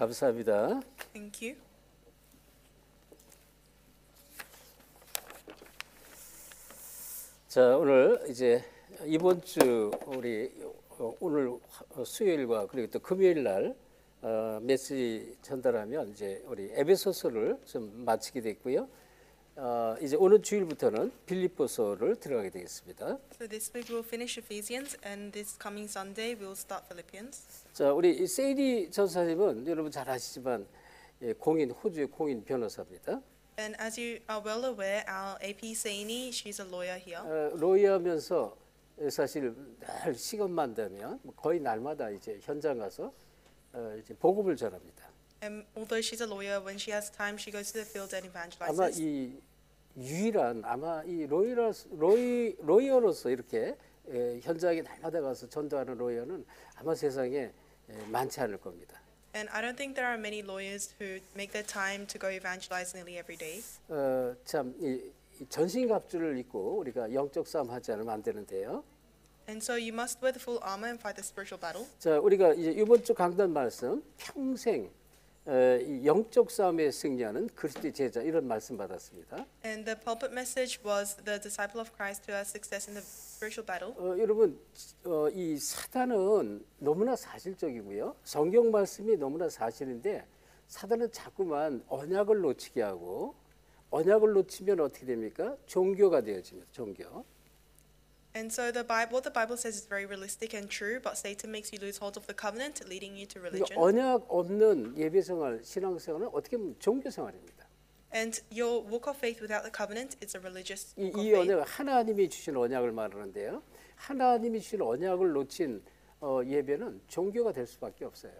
감사합니다. Thank you. 자, 오늘 이제 이번 주 우리 오늘 수요일과 그리고 또 금요일 날 메시지 전달하면 이제 우리 에베소서를 좀 마치게 됐고요. 이제 오는 주일부터는 빌립보서를 들어가게 되겠습니다. So this week we'll finish Ephesians, and this coming Sunday we'll start Philippians. 자, 우리 세이리 전사님은 여러분 잘 아시지만 호주의 공인 변호사입니다. And as you are well aware, our AP Saini, she's a lawyer here. 로이하면서 사실 늘 시간만 되면 거의 날마다 이제 현장 가서 이제 복음을 전합니다. And although she's a lawyer, when she has time, she goes to the field and 아마 evangelizes. 이 유일한 이 로이어로서 이렇게 현장에 날마다 가서 전도하는 로이어는 아마 세상에 많지 않을 겁니다. And I don't think there are many lawyers who make their time to go evangelize nearly every day. 참 이 전신갑주를 입고 우리가 영적 싸움 하지 않으면 안 되는데요. And so you must wear the full armor and fight the spiritual battle. 자, 우리가 이제 이번 주 강단 말씀 평생 이 영적 싸움에 승리하는 그리스도의 제자 이런 말씀 받았습니다. And the pulpit message was the disciple of Christ who has success in the spiritual battle. 여러분 이 사단은 너무나 사실적이고요. 성경 말씀이 너무나 사실인데 사단은 자꾸만 언약을 놓치게 하고 언약을 놓치면 어떻게 됩니까? 종교가 되어집니다. 종교. And so what the Bible says is very realistic and true, but Satan makes you lose hold of the covenant, leading you to religion. 언약 없는 예배생활, 신앙생활은 어떻게 보면 종교생활입니다. And your walk of faith without the covenant is a religious walk of 이 faith. 언약 하나님이 주신 언약을 말하는데요. 하나님이 주신 언약을 놓친 예배는 종교가 될 수밖에 없어요.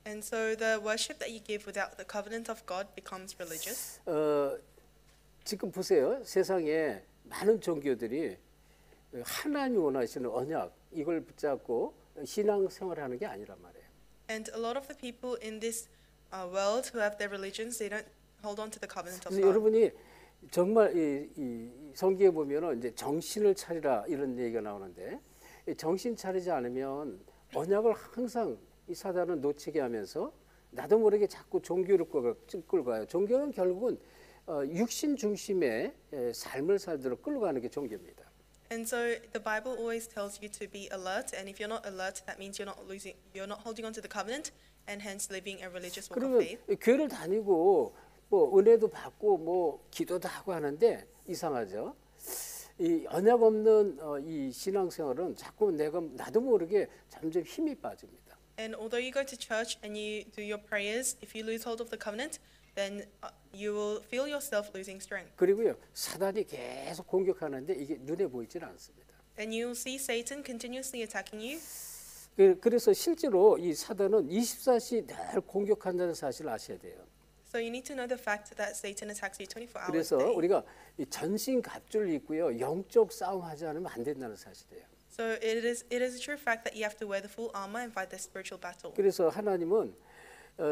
And so the worship that you give without the covenant of God becomes religious. 지금 보세요. 세상에 많은 종교들이 하나님이 원하시는 언약 이걸 붙잡고 신앙생활하는 게 아니란 말이에요. And a lot of the people in this world who have their religions, they don't hold on to the covenant of 그래서 God. 여러분이 정말 이 성경에 보면은 이제 정신을 차리라 이런 얘기가 나오는데 정신 차리지 않으면 언약을 항상 이 사단은 놓치게 하면서 나도 모르게 자꾸 종교를 끌고 가요. 종교는 결국은 육신 중심의 삶을 살도록 끌고 가는 게 종교입니다. And so the Bible always tells you to be alert, and if you're not alert, that means you're not holding on to the covenant, and hence living a religious walk of 그러면 faith. 교회를 다니고 뭐 은혜도 받고 뭐 기도도 하고 하는데 이상하죠. 이 언약 없는 이 신앙생활은 자꾸 나도 모르게 점점 힘이 빠집니다. And although you go to church and you do your prayers, if you lose hold of the covenant, then you will feel yourself losing strength. 그리고요 사단이 계속 공격하는데 이게 눈에 보이지는 않습니다. And you will see Satan continuously attacking you. 그래서 실제로 이 사단은 24시 늘 공격한다는 사실을 아셔야 돼요. So you need to know the fact that Satan attacks you 24 hours a 그래서 day. 우리가 이 전신 갑주를 입고요 영적 싸움하지 않으면 안 된다는 사실이에요. So it is a true fact that you have to wear the full armor and fight the spiritual battle. 그래서 하나님은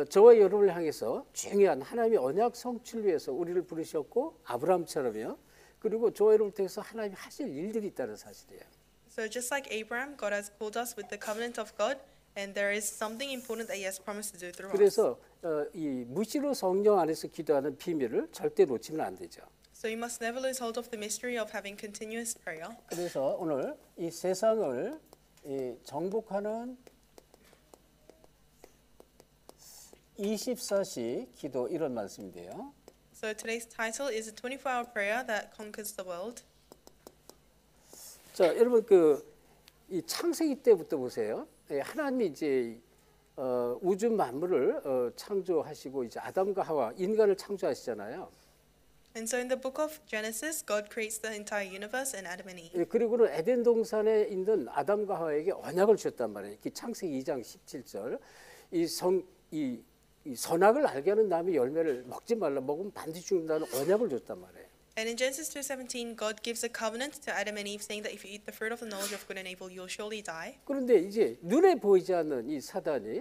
저와 여러분을 향해서 중요한 하나님의 언약 성취를 위해서 우리를 부르셨고 아브라함처럼요. 그리고 저와 여러분을 통해서 하나님이 하실 일들이 있다는 사실이에요. So just like Abraham, God has called us with the covenant of God, and there is something important that He has promised to do through us. 그래서 이 무시로 성령 안에서 기도하는 비밀을 절대 놓치면 안 되죠. So you must never lose hold of the mystery of having continuous prayer. 그래서 오늘 이 세상을 정복하는 24시 기도 이런 말씀인데요. So today's title is a 24-hour prayer that conquers the world. 자, 여러분 이 창세기 때부터 보세요. 하나님이 이제 우주 만물을 창조하시고 이제 아담과 하와 인간을 창조하시잖아요. And so in the book of Genesis, God creates the entire universe and Adam and Eve. 그리고는 에덴 동산에 있는 아담과 하와에게 언약을 주셨단 말이에요. 창세기 2장 17절. 이 선악을 알게 하는 나무의 열매를 먹지 말라. 먹으면 반드시 죽는다는 언약을 줬단 말이에요. And in Genesis 2:17, God gives a covenant to Adam and Eve, saying that if you eat the fruit of the knowledge of good and evil, you'll surely die. 그런데 이제 눈에 보이지 않는 이 사단이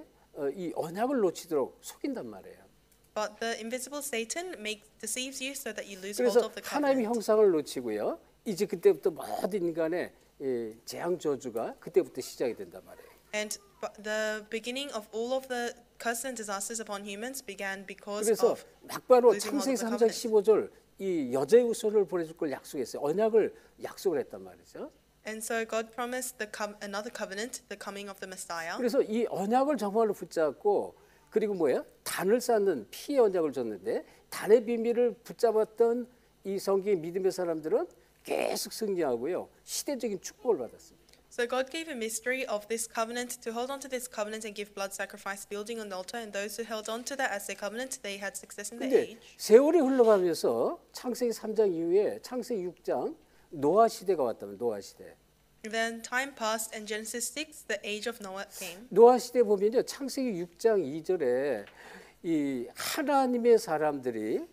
이 언약을 놓치도록 속인단 말이에요. But the invisible Satan deceives you so that you lose hold 그래서 of the 하나님의 covenant. 형상을 놓치고요. 이제 그때부터 모든 인간의 재앙 저주가 그때부터 시작이 된단 말이에요. And the beginning of all of the curses and disasters upon humans began because 그래서 of 막바로 losing hold 창세기 of the 3장 covenant. 15절 이 여자의 후손을 보내줄 걸 약속했어요. 언약을 약속을 했단 말이죠. And so God promised another covenant, the coming of the Messiah. 그래서 이 언약을 정말로 붙잡고 그리고 뭐예요? 단을 쌓는 피의 언약을 줬는데 단의 비밀을 붙잡았던 이 성경의 믿음의 사람들은 계속 승리하고요. 시대적인 축복을 받았습니다. So God gave a mystery of this covenant to hold on to this covenant and give blood sacrifice building on the altar. And those who held on to that as their covenant, they had success in their 근데 age. 세월이 흘러가면서 창세기 3장 이후에 창세기 6장 노아 시대가 왔다면 노아 시대. Then time passed and Genesis 6, the age of Noah came. 노아 시대 보면요. 창세기 6장 2절에 이 하나님의 사람들이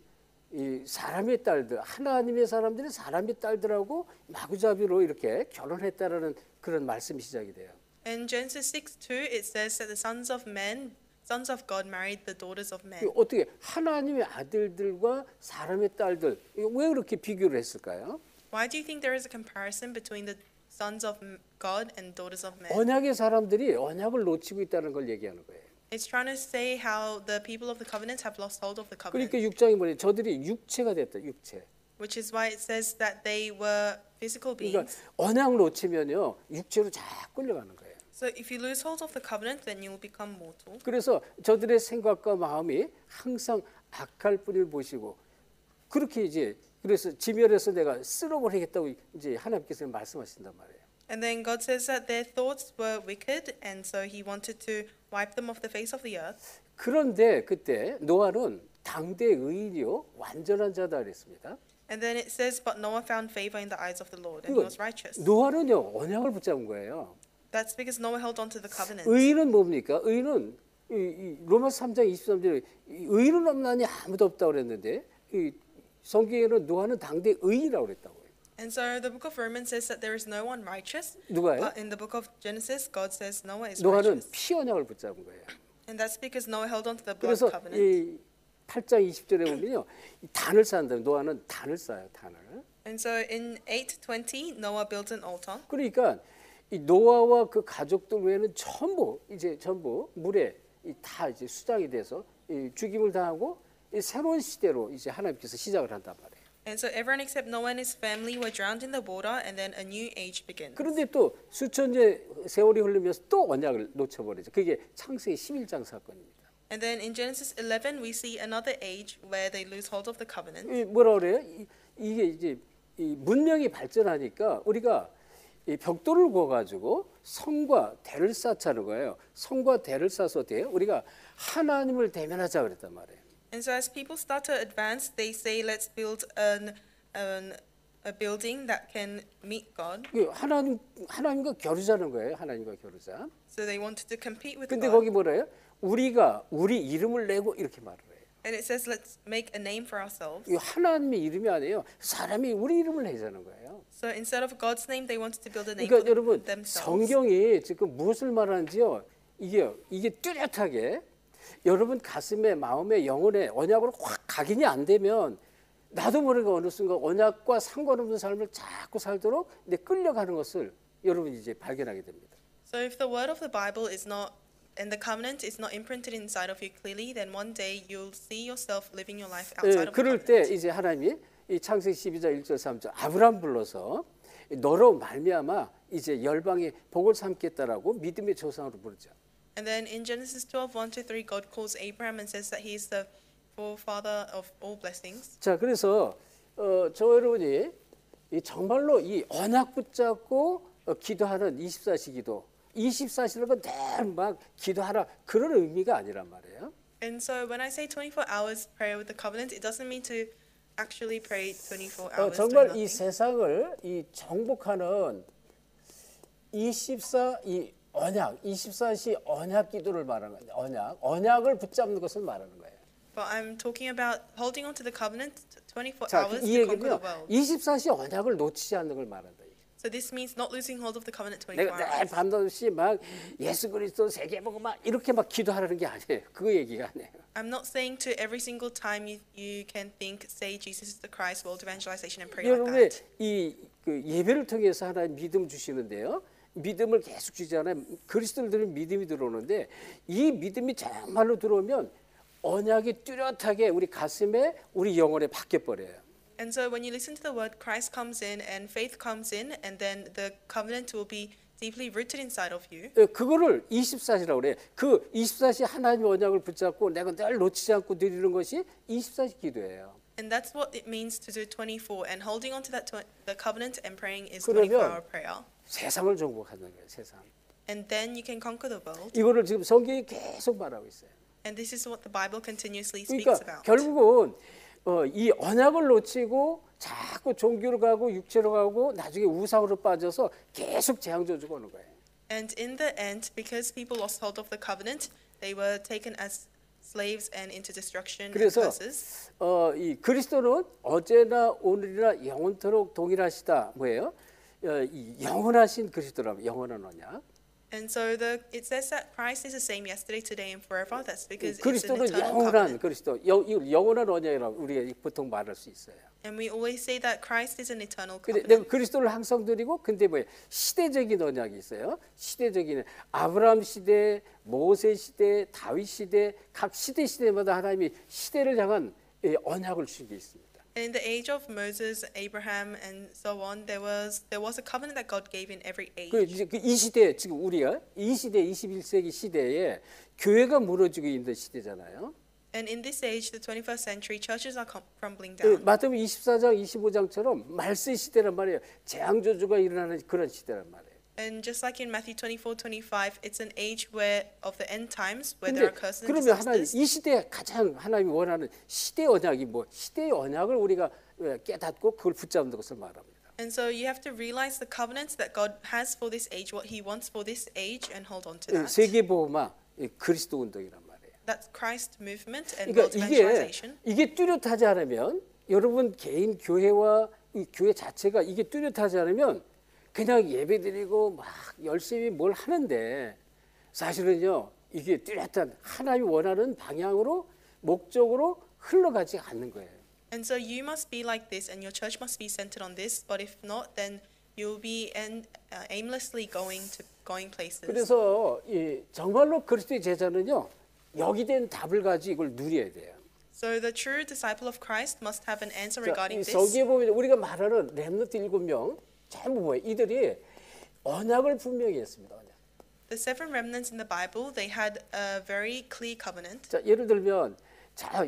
이 사람의 딸들 하나님의 사람들이 사람의 딸들하고 마구잡이로 이렇게 결혼했다라는 그런 말씀이 시작이 돼요. In Genesis 6:2, it says that the sons of men, sons of God, married the daughters of men. 어떻게 하나님의 아들들과 사람의 딸들 왜 그렇게 비교를 했을까요? Why do you think there is a comparison between the sons of God and daughters of men? 언약의 사람들이 언약을 놓치고 있다는 걸 얘기하는 거예요. It's trying to say how the people of the covenant have lost hold of the covenant, 그러니까 6장이 뭐냐? 저들이 육체가 됐다. 육체. which is why it says that they were physical 그러니까 beings. 언약 놓치면요 육체로 자 끌려가는 거예요. So if you lose hold of the covenant, then you will become mortal. 그래서 저들의 생각과 마음이 항상 악할 뿐을 보시고 그렇게 이제 그래서 지멸해서 내가 쓸어버리겠다고 이제 하나님께서 말씀하신단 말이에요. And then God says that their thoughts were wicked, and so He wanted to wipe them off the face of the earth. 그런데 그때 노아는 당대 의인이요 완전한 자다 그랬습니다. And then it says, but Noah found favor in the eyes of the Lord, and he was righteous. 노아는요 언약을 붙잡은 거예요. That's because Noah held on to the covenant. 의인은 뭡니까? 의인은 이 로마서 3장 23절에 의인은 없나니 아무도 없다고 그랬는데 이 성경에는 노아는 당대 의인이라고 그랬다고요. And so the book of Romans says that there is no one righteous. 누가요? But in the book of Genesis, God says Noah is 노아는 righteous. 피 언약을 붙잡은 거예요. And that's because Noah held on to the blood 그래서 covenant. 이 8장 20절에 보면요. 이 단을 쌓는다. 노아는 단을 쌓아요. 단을. And so in 8:20, Noah built an altar. 그러니까 이 노아와 그 가족들 외에는 전부 물에 다 이제 수장이 돼서 이 죽임을 당하고 이 새로운 시대로 이제 하나님께서 시작을 한단 말이에요. And so everyone except Noah and his family were drowned in the water, and then a new age begins. 그런데 또 수천 년 세월이 흐르면서 또 언약을 놓쳐버리죠. 그게 창세기 11장 사건입니다. And then in Genesis 11, we see another age where they lose hold of the covenant. 이 뭐라 그래요? 이게 이제 이 문명이 발전하니까 우리가 이 벽돌을 구워가지고 성과 대를 쌓자는 거예요. 성과 대를 쌓아서 돼요. 우리가 하나님을 대면하자 그랬단 말이에요. And so as people start to advance, they say, let's build a building that can meet God. 하나님과 겨루자는 거예요. 하나님과 겨루자. So they wanted to compete with 근데 God. 거기 뭐래요? 우리가 우리 이름을 내고 이렇게 말을 해요. And it says, let's make a name for ourselves. 이 하나님의 이름이 아니에요. 사람이 우리 이름을 내자는 거예요. So instead of God's name, they wanted to build a name 그러니까 for 여러분 themselves. 성경이 지금 무엇을 말하는지요? 이게 뚜렷하게 여러분 가슴에 마음에 영혼에 언약으로 확 각인이 안 되면 나도 모르게 어느 순간 언약과 상관없는 삶을 자꾸 살도록 내 끌려가는 것을 여러분이 이제 발견하게 됩니다. So if the word of the Bible is not, and the covenant is not imprinted inside of you clearly, then one day you'll see yourself living your life outside of the 그럴 때 covenant. 이제 하나님이 이 창세기 12장 1절 3절 아브라함 불러서 너로 말미암아 이제 열방의 복을 삼겠다라고 믿음의 조상으로 부르죠. And then in Genesis 12, 1-3, God calls Abraham and says that he is the forefather of all blessings. 자, 그래서 저 여러분이 정말로 이 언약 붙잡고 기도하는 24시 기도, 24시라는 건막 기도하라 그런 의미가 아니란 말이에요. And so when I say 24 hours prayer with the covenant, it doesn't mean to actually pray 24 hours doing 정말 이 nothing. 세상을 이 정복하는 24시 언약 기도를 말하는 거예요. 언약을 붙잡는 것을 말하는 거예요. But I'm talking about holding on to the covenant 24 자, hours 이 to conquer 얘기는요. the world. 24시 언약을 놓치지 않는 걸 말한다. So this means not losing hold of the covenant 24 내가 늘 hours. 밤낮없이 막 예수 그리스도 세계보고 막 이렇게 막 기도하라는 게 아니에요. 그거 얘기가 아니에요. I'm not saying to every single time you can think, say Jesus is the Christ, world evangelization and pray like 여러분의 that. 그 예배를 통해서 하나님 믿음 주시는데요. 믿음을 계속 주잖아요. 그리스도인들은 믿음이 들어오는데 이 믿음이 정말로 들어오면 언약이 뚜렷하게 우리 가슴에 우리 영혼에 박혀 버려요. And so when you listen to the word, Christ comes in and faith comes in, and then the covenant will be deeply rooted inside of you. 그거를 24시라고 그래. 그 24시 하나님의 언약을 붙잡고 내가 늘 놓치지 않고 누리는 것이 24시 기도예요. And that's what it means to do 24. And holding on to that the covenant and praying is 그러면 24-hour prayer. 세상을 정복하는 거예요. 세상. And then you can conquer the world. 이거를 지금 성경이 계속 말하고 있어요. And this is what the Bible continuously speaks 그러니까 about. 결국은 이 언약을 놓치고 자꾸 종교로 가고 육체로 가고 나중에 우상으로 빠져서 계속 재앙저주가 오는 거예요. And in the end, because people lost hold of the covenant, they were taken as slaves and into destruction and 그래서 curses. 이 그리스도는 어제나 오늘이나 영원토록 동일하시다. 뭐예요? 이 영원하신 그리스도라면 영원한 언약. And so it says that Christ is the same yesterday, today, and forever. That's because it's an 그리스도는 eternal 영원한 covenant. 그리스도, 영원한 언약이라고 우리가 보통 말할 수 있어요. And we always say that Christ is an eternal 근데 covenant. 내가 그리스도를 항상 드리고, 근데 뭐예요? 시대적인 언약이 있어요. 시대적인 아브라함 시대, 모세 시대, 다윗 시대, 각 시대마다 하나님이 시대를 향한 언약을 주신 게 있습니다. And in the age of Moses, Abraham, and so on, there was a covenant that God gave in every age. 이 시대 지금 우리가 이 시대 21세기 시대에 교회가 무너지고 있는 시대잖아요. And in this age, the 21st century, churches are crumbling down. 마태복음 24장 25장처럼 말세 시대란 말이에요. 재앙저주가 일어나는 그런 시대란 말이에요. And just like in Matthew 24:25, it's an age of the end times where 근데 there are curses and 그러면 하나님 disasters. 이 시대에 가장 하나님이 원하는 시대 언약이 뭐 시대의 언약을 우리가 깨닫고 그걸 붙잡는 것을 말합니다. And so you have to realize the covenants that God has for this age, what He wants for this age, and hold on to that. 세계 보호마 그리스도 운동이란 말이에요. That's Christ movement and 그러니까 world evangelization. 이게 뚜렷하지 않으면 여러분 개인 교회와 이 교회 자체가 이게 뚜렷하지 않으면 그냥 예배드리고 막 열심히 뭘 하는데 사실은요 이게 뚜렷한 하나님이 원하는 방향으로 목적으로 흘러가지 않는 거예요. And so you must be like this, and your church must be centered on this. But if not, then you'll be aimlessly going places. 그래서 정말로 그리스도의 제자는요 여기 된 답을 가지고 이걸 누려야 돼요. So the true disciple of Christ must have an answer 자, regarding 이 this. 서기에 보면 우리가 말하는 렘넌트 7명 전부 뭐예요? 이들이 언약을 분명히 했습니다. 언약. The seven remnants in the Bible, they had a very clear covenant. 자, 예를 들면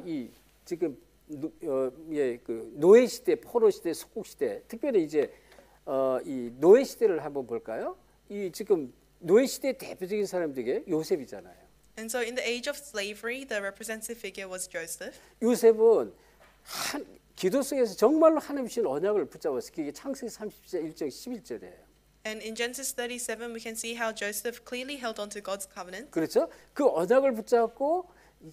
이 지금 그 노예 시대, 포로 시대, 속국 시대, 특별히 이제 이 노예 시대를 한번 볼까요? 이 지금 노예 시대 대표적인 사람들이 요셉이잖아요. And so in the age of slavery, the representative figure was Joseph. 요셉은 기도 속에서 정말로 하나님 주신 언약을 붙잡았어요. 그게 창세기 30장 1절 11절이에요. And in Genesis 37, we can see how Joseph clearly held on to God's covenant. 그렇죠? 그 언약을 붙잡고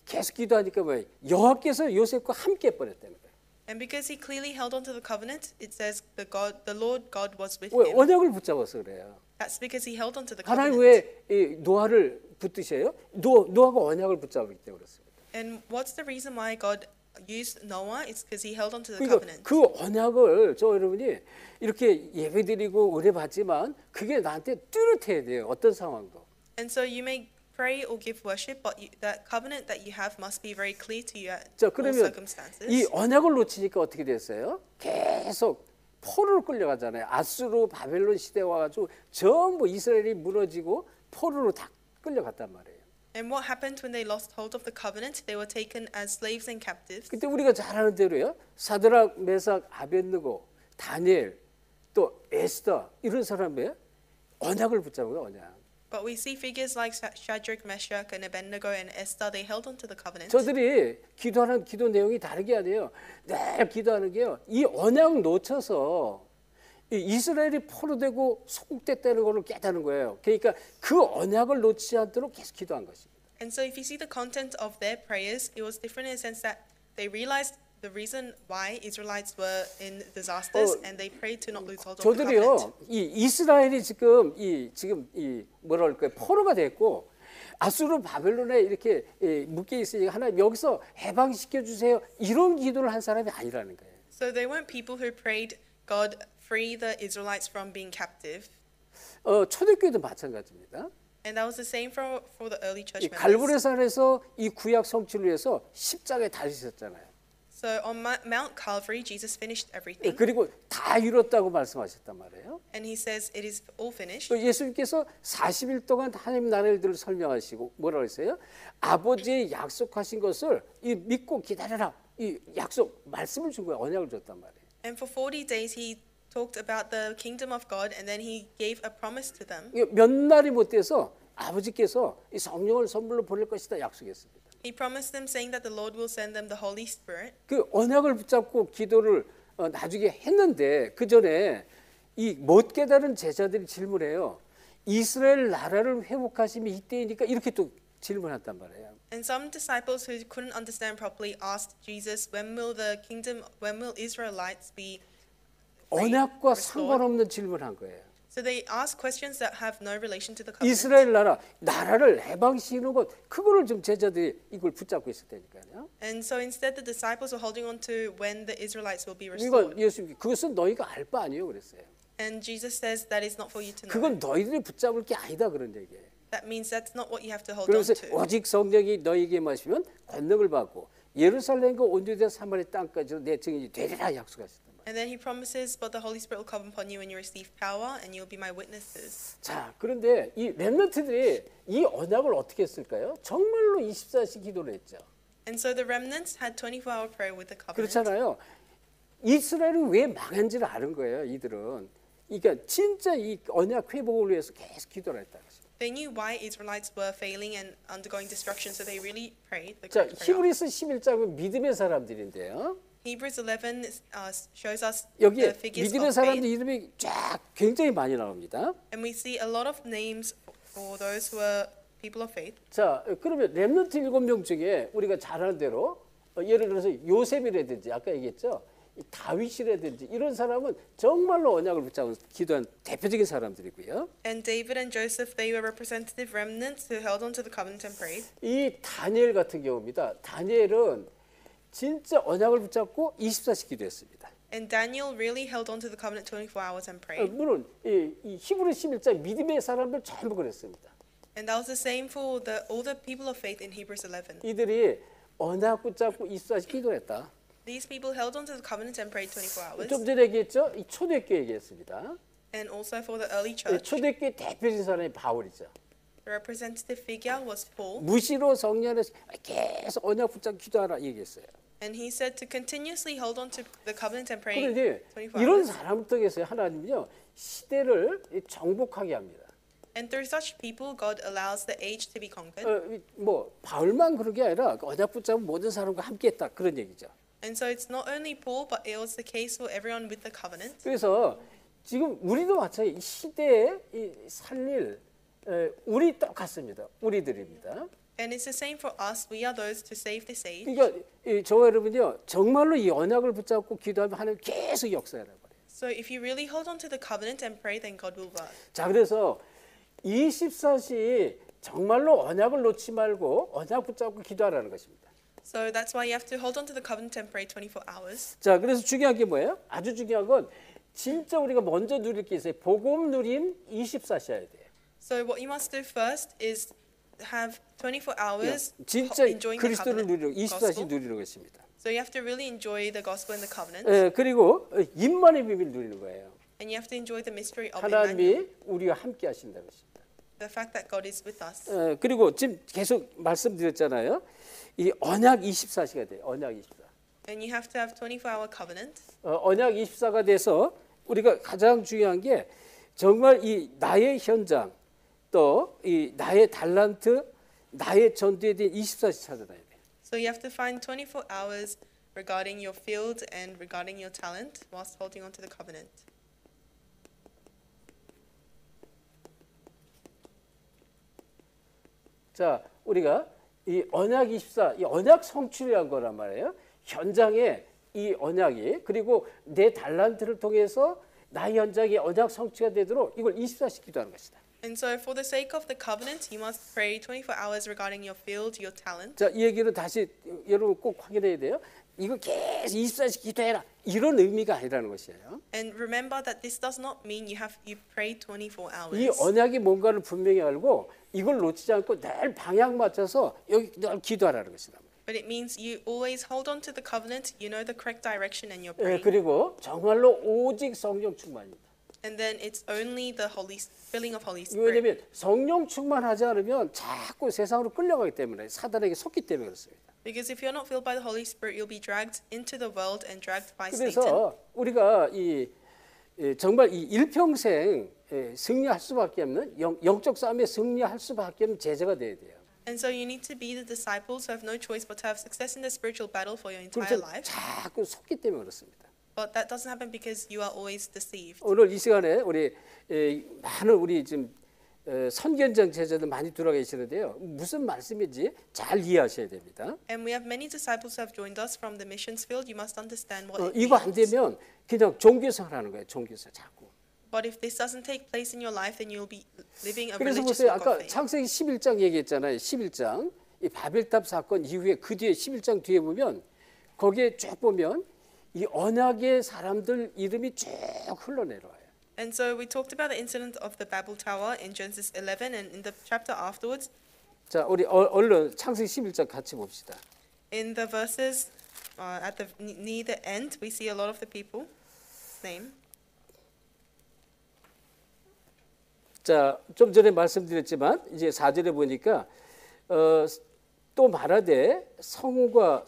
계속 기도하니까 뭐예요? 여호와께서 요셉과 함께 버렸다는 거예요. And because he clearly held on to the covenant, it says the Lord God was with 왜 him. 언약을 붙잡아서 그래요? That's because he held on to the 하나님 covenant. 왜 노아를 붙드셔요? 노아가 언약을 붙잡기 때문에 그렇습니다. And what's the reason why God used Noah? It's because he held on to the 그러니까 covenant. 그 언약을 여러분이 이렇게 예배드리고 은혜 받지만 그게 나한테 뚜렷해야 돼요. 어떤 상황도. And so you may pray or give worship, but that covenant that you have must be very clear to you at 자, all 그러면 circumstances. 이 언약을 놓치니까 어떻게 됐어요? 계속 포로로 끌려가잖아요. 아수르 바벨론 시대 와가지고 전부 이스라엘이 무너지고 포로로 다 끌려갔단 말이에요. And what happened when they lost hold of the covenant? They were taken as slaves and captives. 그때 우리가 잘 아는 대로요. 사드락, 메삭, 아벳느고, 다니엘, 또 에스더 이런 사람의 언약을 붙잡은 거예요. 언약. But we see figures like Shadrach, Meshach, and Abednego, and Esther. They held on to the covenant. 저들이 기도하는 기도 내용이 다른 게 아니에요. 늘 기도하는 게요. 이 언약 놓쳐서 이스라엘이 포로되고 소국됐다는 것을 깨닫는 거예요. 그러니까 그 언약을 놓치지 않도록 계속 기도한 것입니다. And so if you see the content of their prayers, it was different in the sense that they realized the reason why Israelites were in disasters, and they prayed to not lose hold of the covenant. 저들이요. 이 이스라엘이 지금 이 뭐랄까요? 포로가 됐고 아수르 바벨론에 이렇게 묶여 있으니까 하나님 여기서 해방시켜 주세요. 이런 기도를 한 사람이 아니라는 거예요. So they weren't people who prayed, God, free the Israelites from being captive. 초대교회도 마찬가지입니다. And that was the same for the early church 이 members. 갈보리산에서 이 구약 성취를 위해서 십자가에 달리셨잖아요. So on Mount Calvary, Jesus finished everything. 그리고 다 이뤘다고 말씀하셨단 말이에요. And he says it is all finished. 또 예수님께서 40일 동안 하나님 나라의 일들을 설명하시고 뭐라고 했어요? 아버지의 약속하신 것을 이 믿고 기다려라. 이 약속 말씀을 준 거예요. 언약을 줬단 말이에요. And for 40 days he talked about the kingdom of God and then he gave a promise to them. 몇 날이 못 돼서 아버지께서 이 성령을 선물로 보낼 것이다 약속했습니다. He promised them saying that the Lord will send them the Holy Spirit. 그 언약을 붙잡고 기도를 나중에 했는데 그 전에 이 못 깨달은 제자들이 질문해요. 이스라엘 나라를 회복하심이 이때이니까 이렇게 또 질문했단 말이에요. And some disciples who couldn't understand properly asked Jesus, when will Israelites be 언약과 restored? 상관없는 질문한 거예요. So they ask questions that have no relation to the covenant. 이스라엘 나라를 해방시키는 것 그거를 좀 제자들이 이걸 붙잡고 있었다니까요. And so instead the disciples were holding on to when the Israelites will be 이건 restored. 예수님 그것은 너희가 알 바 아니에요 그랬어요. And Jesus says that is not for you to know. 그건 너희들이 붙잡을 게 아니다 그런 얘기예요. That means that's not what you have to hold on 그래서 to. 오직 성령이 너희에게 마시면 권능을 받고 예루살렘과 온 유대 사마리아 땅까지로 내 증인이 되리라 약속하셨단 말이에요. And then he promises, but the Holy Spirit will come upon you when you receive power, and you'll be my witnesses. 자, 그런데 이 렘넌트들이 이 언약을 어떻게 했을까요? 정말로 24시 기도를 했죠. And so the remnants had 24-hour prayer with the covenant. 그렇잖아요. 이스라엘이 왜 망한지를 아는 거예요, 이들은. 그러니까 진짜 이 언약 회복을 위해서 계속 기도를 했다는 것입니다. They knew why Israelites were failing and undergoing destruction, so they really prayed. The 자, great prayer. 히브리서 11장은 믿음의 사람들인데요. Hebrews 11 shows us 여기에 the figures 믿음의 of 사람들 faith, 이름이 쫙 굉장히 많이 나옵니다. and we see a lot of names for those who are people of faith. 자, 그러면 렘넌트 7명 중에 우리가 잘 아는 대로 예를 들어서 요셉이라든지 아까 얘기했죠. 이 다윗이라든지 이런 사람은 정말로 언약을 붙잡고 기도한 대표적인 사람들이고요. And David and Joseph, they were representative remnants who held on to the covenant and prayed. 이 다니엘 같은 경우입니다. 다니엘은 진짜 언약을 붙잡고 24시 기도했습니다. And Daniel really held on to the covenant 24 hours and prayed. 물론 이 히브리 11장 믿음의 사람들 전부 그랬습니다. And that was the same for all the people of faith in Hebrews 11. 이들이 언약 붙잡고 24시 기도했다. These people held on to the covenant and prayed 24 hours. 좀 전에 얘기했죠. 이 초대교회 얘기했습니다. And also for the early church. 초대교회 대표적인 사람이 바울이죠. The representative figure was Paul. 무시로 성령에서 계속 언약 붙잡고 기도하라 얘기했어요. And he said to continuously hold on to the covenant and pray 그런데 24 이런 hours. 사람을 통해서 하나님은요 시대를 정복하게 합니다. And through such people, God allows the age to be conquered. 뭐 바울만 그런 게 아니라 언약 붙잡은 모든 사람과 함께했다 그런 얘기죠. And so it's not only Paul, but it was the case for everyone with the covenant. 그래서 지금 우리도 마찬가지 이 시대에 이 살릴 우리 똑같습니다. 우리들입니다. And it's the same for us. We are those to save this age. 그러니까 저와 여러분요 정말로 이 언약을 붙잡고 기도하면 하나님 계속 역사하는 거예요. So if you really hold on to the covenant and pray, then God will work. 자 그래서 24시 정말로 언약을 놓지 말고 언약 붙잡고 기도하라는 것입니다. So that's why you have to hold on to the covenant and pray 24 hours. 자 그래서 중요한 게 뭐예요? 아주 중요한 건 진짜 우리가 먼저 누릴 게 있어요. 복음 누림 24시 해야 돼요. So what you must do first is have 24 hours 진짜 enjoying the 그리스도를 누리는 covenant 24시 gospel. 누리는 것입니다. So you have to really enjoy the gospel and the covenant. 그리고 임만의 비밀 누리는 거예요. And you have to enjoy the mystery of Emmanuel, 하나님이 우리와 함께 하신다는 것입니다. the fact that God is with us. 그리고 지금 계속 말씀드렸잖아요. 이 언약 24시가 돼요. 언약 24. And you have to have 24-hour covenant. 언약 24가 돼서 우리가 가장 중요한 게 정말 이 나의 현장 또 이 나의 달란트 나의 전투에 대한 24시 찾아다녀야 돼요. So you have to find 24 hours regarding your field and regarding your talent whilst holding on to the covenant. 자, 우리가 이 언약 24, 이 언약 성취를 거란 말이에요. 현장에 이 언약이 그리고 내 달란트를 통해서 나의 현장에 언약 성취가 되도록 이걸 24시 기도하는 것이다. And so for the sake of the covenant, you must pray 24 hours regarding your field, your talent. 자, 이 얘기를 다시 여러분 꼭 확인해야 돼요. 이거 계속 24시간 기도해라 이런 의미가 아니라는 것이에요. And remember that this does not mean you pray 24 이 hours. 언약이 뭔가를 분명히 알고 이걸 놓치지 않고 늘 방향 맞춰서 여기 늘 기도하라는 것이다. But it means you always hold on to the covenant, you know the correct direction and you're 예, praying. 그리고 정말로 오직 성령 충만입니다. And then it's only the filling of Holy Spirit. 왜냐하면 성령 충만하지 않으면 자꾸 세상으로 끌려가기 때문에 사단에게 속기 때문에 그렇습니다. Because if you're not filled by the Holy Spirit, you'll be dragged into the world and dragged by Satan. 그래서 우리가 정말 이 일평생 승리할 수밖에 없는 영적 싸움에 승리할 수밖에 없는 제자가 돼야 돼요. And so you need to be the disciples who have no choice but to have success in the spiritual battle for your entire 그래서 life. 자꾸 속기 때문에 그렇습니다. But that doesn't happen because you are always deceived. 오늘 이 시간에 우리 많은 우리 지금 선견장 제자들 많이 들어와 계시는데요. 무슨 말씀인지 잘 이해하셔야 됩니다. And we have many disciples who have joined us from the missions field. You must understand what it 이거 안 means. 되면 그냥 종교생활 하는 거예요. 종교생활 자꾸. But if this doesn't take place in your life, then you'll be living a 그래서 religious 보세요. walk 아까 of faith. 창세기 11장 얘기했잖아요. 11장. 이 바벨탑 사건 이후에 그 뒤에 11장 뒤에 보면 거기에 쭉 보면 이 언약의 사람들 이름이 쭉 흘러내려와요. And so we talked about the incident of the Babel Tower in Genesis 11, and in the chapter afterwards, 자, 우리 얼른 창세기 11장 같이 봅시다. in the verses near the end, we see a lot of the people name. 자, 좀 전에 말씀드렸지만 이제 4절에 보니까 또 말하되 성읍과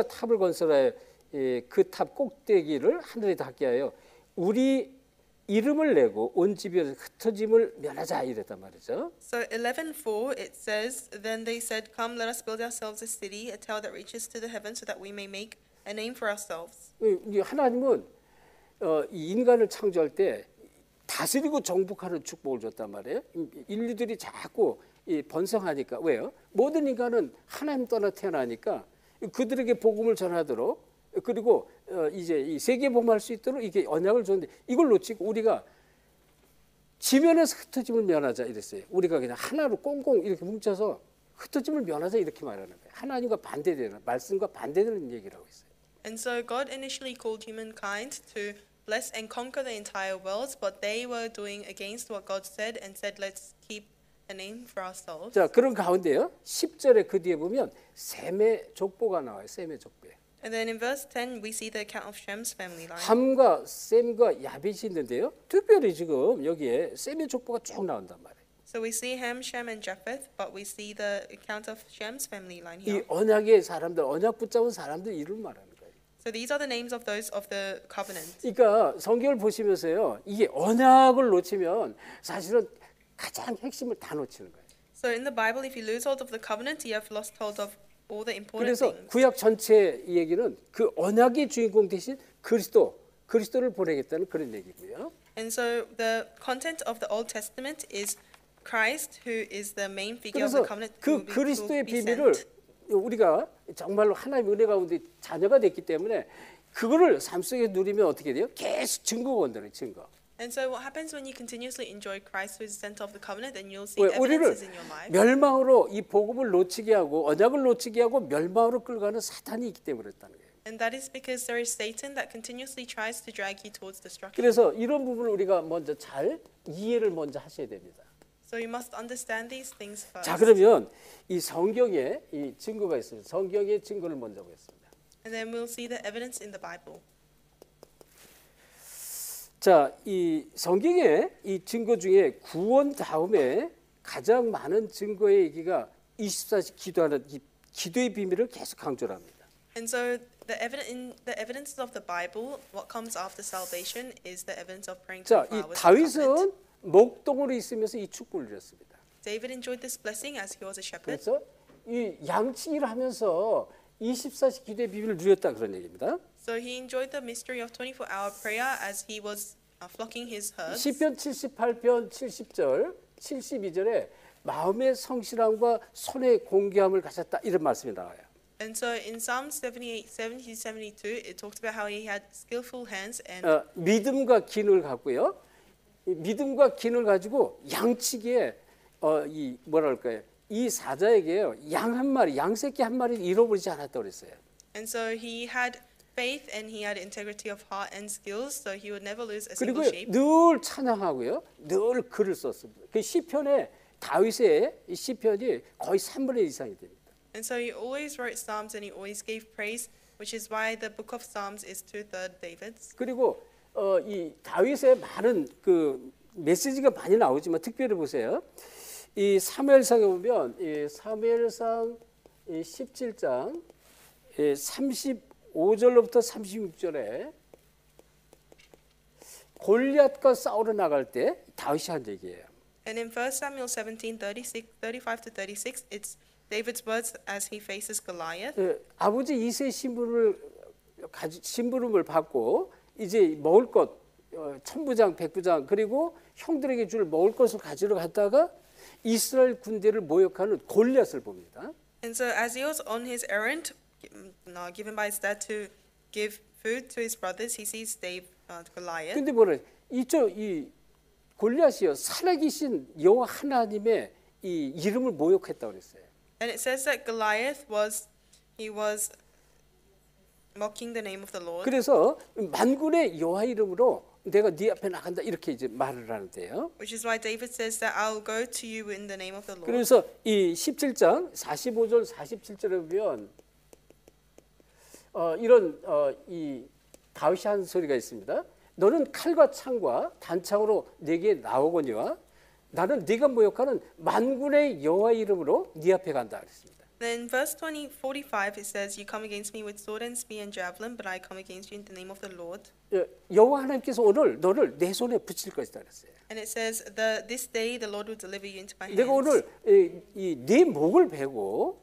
탑을 건설하여 그 탑 꼭대기를 하늘에 닿게 하여 우리 이름을 내고 온 집에 흩어짐을 면하자 이랬단 말이죠. So 11:4 it says, then they said, come, let us build ourselves a city, a tower that reaches to the heavens, so that we may make a name for ourselves. 하나님은 이 인간을 창조할 때 다스리고 정복하는 축복을 줬단 말이에요. 인류들이 자꾸 번성하니까 왜요? 모든 인간은 하나님 떠나 태어나니까 그들에게 복음을 전하도록 그리고 이제 이 세계 복음할 수 있도록 이게 언약을 줬는데 이걸 놓치고 우리가 지면에서 흩어짐을 면하자 이랬어요. 우리가 그냥 하나로 꽁꽁 이렇게 뭉쳐서 흩어짐을 면하자 이렇게 말하는 거예요. 하나님과 반대되는 말씀과 반대되는 얘기를 하고 있어요. And so God initially called humankind to bless and conquer the entire world, but they were doing against what God said and said, let's keep a name for ourselves. 자, 그런 가운데요. 10절에 그 뒤에 보면 셈의 족보가 나와요. 셈의 족보. And then in verse 10 we see the account of Shem's family line. 함과 셈과 야벳이 있는데요. 특별히 지금 여기에 셈의 족보가 쭉 나온단 말이에요. So we see Ham, Shem, and Japheth, but we see the account of Shem's family line 이 here. 언약의 사람들, 언약 붙잡은 사람들 이름을 말하는 거예요. So these are the names of those of the covenant. 그러니까 성경을 보시면서요. 이게 언약을 놓치면 사실은 가장 핵심을 다 놓치는 거예요. So in the Bible, if you lose hold of the covenant, you have lost hold of all the important 그래서 things. 구약 전체 얘기는 그 언약의 주인공 대신 그리스도를 보내겠다는 그런 얘기고요. And so the content of the Old Testament is Christ, who is the main figure of 그래서 the covenant, 그 who 그리스도의 will be 비밀을 sent. 우리가 정말로 하나님의 은혜 가운데 자녀가 됐기 때문에 그거를 삶 속에 누리면 어떻게 돼요? 계속 증거가 온다는 증거. And so what happens when you continuously enjoy Christ, who is the center of the covenant, and you'll see 왜 우리를 evidences in your life. 멸망으로 이 복음을 놓치게 하고 언약을 놓치게 하고 멸망으로 끌어가는 사탄이 있기 때문에 그렇다는 거예요. And that is because there is Satan that continuously tries to drag you towards destruction. 그래서 이런 부분을 우리가 먼저 잘 이해를 먼저 하셔야 됩니다. So you must understand these things first. 자, 그러면 이 성경에 이 증거가 있어요. 성경의 증거를 먼저 보겠습니다. And then we'll see the evidence in the Bible. 자, 이 성경의 이 증거 중에 구원 다음에 가장 많은 증거의 얘기가 24시 기도하는 이 기도의 비밀을 계속 강조를 합니다. And so the evidences of the Bible, what comes after salvation is the evidence of praying 자, 24 이 hours. of 다윗은 covenant. 목동으로 있으면서 이 축복을 누렸습니다. David enjoyed this blessing as he was a shepherd. 그래서 이 양치기를 하면서 24시 기도의 비밀을 누렸다 그런 얘기입니다. So he enjoyed the mystery of 24-hour prayer as he was flocking his herds. 시편 78편 70절, 72절에 마음의 성실함과 손의 공개함을 가졌다 이런 말씀이 나와요. And so in Psalm 78, 70-72, it talks about how he had skillful hands and 믿음과 기능을 갖고요. 이 믿음과 기능을 가지고 양치기에 이 뭐랄까요? 이 사자에게요. 양 한 마리, 양 새끼 한 마리 잃어버리지 않았다고 그랬어요. And so he had faith and he had integrity of heart and skills, so he would never lose a 그리고 single sheep. 늘 찬양하고요. 늘 글을 썼습니다. 그 시편에 다윗의 이 시편이 거의 3분의 1 이상이 됩니다. And so he always wrote psalms and he always gave praise, which is why the book of Psalms is 2/3 David's. 그리고 이 다윗의 많은 그 메시지가 많이 나오지만 특별히 보세요. 이 사무엘상에 보면 이 사무엘상 17장 35절로부터 36절에 골리앗과 싸우러 나갈 때 다윗이 한 얘기예요. And in 1 Samuel 17, 35 to 36, it's David's words as he faces Goliath. 아버지 이세 심부름을 받고 이제 먹을 것 천부장 백부장 그리고 형들에게 줄 먹을 것을 가지러 갔다가 이스라엘 군대를 모욕하는 골리앗을 봅니다. And so as he was on his errand, given by his dad to give food to his brothers, he sees Goliath. 근데 뭐래? 이 골리앗이요 살아계신 여호와 하나님의 이 이름을 모욕했다고 그랬어요. And it says that Goliath was mocking the name of the Lord. 그래서 만군의 여호와 이름으로 내가 네 앞에 나간다 이렇게 이제 말을 하는데요. Which is why David says that I'll go to you in the name of the Lord. 그래서 이 17장 45절 47절에 보면 이런 이 다윗이 한 소리가 있습니다. 너는 칼과 창과 단창으로 내게 나오거니와 나는 네가 모욕하는 만군의 여호와 이름으로 네 앞에 간다 그랬습니다. Then verse 45 it says, "You come against me with sword and spear and javelin, but I come against you in the name of the Lord." 여호와 하나님께서 오늘 너를 내 손에 붙일 것이다 그랬어요. And it says, "This day the Lord will deliver you into my hands." 내가 오늘 이 네 목을 베고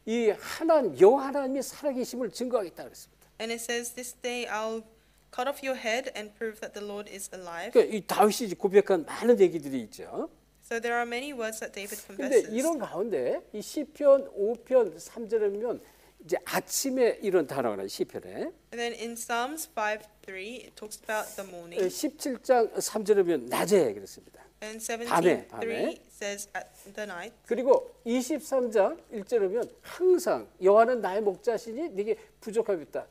이 하나님 여호와 하나님의 살아계심을 증거하겠다 그랬습니다. And it says, "This day I'll cut off your head and prove that the Lord is alive." 그러니까 이 다윗이 고백한 많은 얘기들이 있죠. So there are many words that David 근데 confesses. 이런 가운데 이 시편 5편 3절에 보면 이제 아침에 이런 단어가 나와요. 시편에. And then in Psalms 5:3 it talks about the morning. 17장 3절에 보면 낮에 그랬습니다. And 밤에. 17:3 says at the night. 그리고 23장 1절에 보면 항상 여호와는 나의 목자시니 네게 부족함이 없다.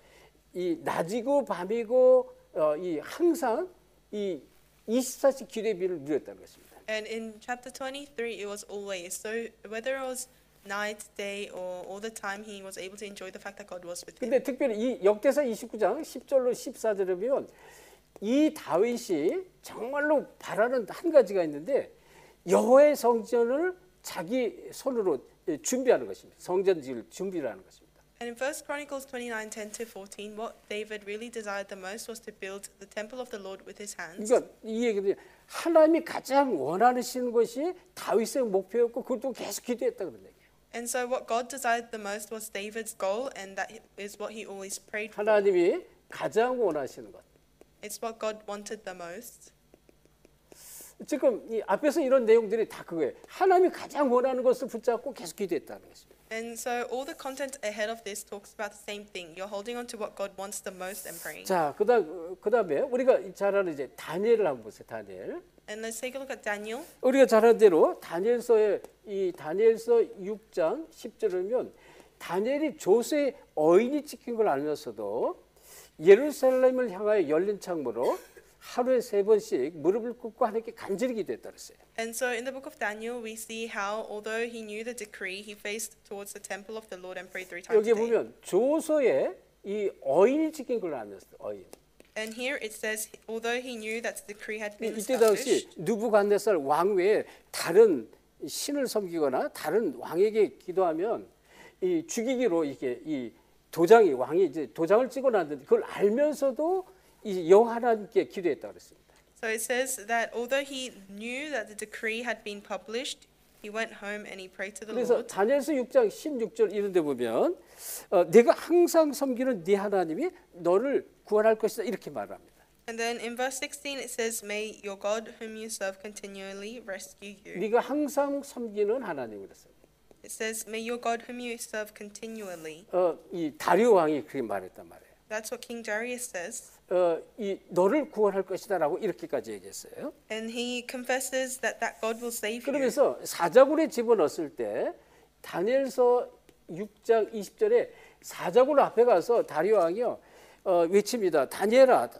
이 낮이고 밤이고 이 항상 이 24시 기대비를 누렸다는 것입니다. And in chapter 23 it was always. So whether it was night, day or all the time he was able to enjoy the fact that God was with him. 근데 특별히 이 역대사 29장 10절로 14절에 보면 이 다윗이 정말로 바라는 한 가지가 있는데 여호와의 성전을 자기 손으로 준비하는 것입니다. 성전 지을 준비를 하는 것입니다. And in 1 Chronicles 29:10 to 14, what David really desired the most was to build the temple of the Lord with his hands. 그러니까 이 얘기는 하나님이 가장 원하시는 것이 다윗의 목표였고 그걸 또 계속 기도했다 그런 얘기예요. And so what God desired the most was David's goal, and that is what he always prayed for. 하나님이 가장 원하시는 것. It's what God wanted the most. 지금 이 앞에서 이런 내용들이 다 그거예요. 하나님이 가장 원하는 것을 붙잡고 계속 기도했다는 것입니다. And so all the content ahead of this talks about the same thing. You're holding on to what God wants the most and praying. 자, 그다음에 우리가 잘 아는 이제 다니엘을 한번 보세요. 다니엘. And let's take a look at Daniel. 우리가 잘 아는 대로 다니엘서의 이 다니엘서 6장 10절을 보면 다니엘이 조세의 어인이 찍힌 걸 알면서도 예루살렘을 향하여 열린 창문으로 하루에 3번씩 무릎을 꿇고 하나님께 간절히 기도했다 그랬어요. And so in the book of Daniel, we see how, although he knew the decree, he faced towards the temple of the Lord and prayed 3 times 여기 a day. 보면 조서에 이 어인이 찍힌 걸 알면서 어인. And here it says, although he knew that the decree had been 이때 당시 established, 느부갓네살 왕 외에 다른 신을 섬기거나 다른 왕에게 기도하면 이 죽이기로 이게 이 도장이 왕이 이제 도장을 찍어놨는데 그걸 알면서도 이 여호와 하나님께 기도했다 그랬습니다. so it says that although he knew that the decree had been published, he went home and he prayed to the 그래서 Lord. 다니엘서 6장 16절 이런 데 보면 내가 항상 섬기는 네 하나님이 너를 구원할 것이다 이렇게 말합니다. And then in verse 16 it says, "May your God whom you serve continually rescue you." 네가 항상 섬기는 하나님 그랬어요. It says, "May your God whom you serve continually." 이 다리오 왕이 그렇게 말했단 말이에요. That's what King Darius says. 이 너를 구원할 것이다라고 이렇게까지 얘기했어요. And he confesses that God will save you. 그러면서 사자굴에 집어넣었을 때 다니엘서 6장 20절에 사자굴 앞에 가서 다리오 왕이요 외칩니다. 다니엘아,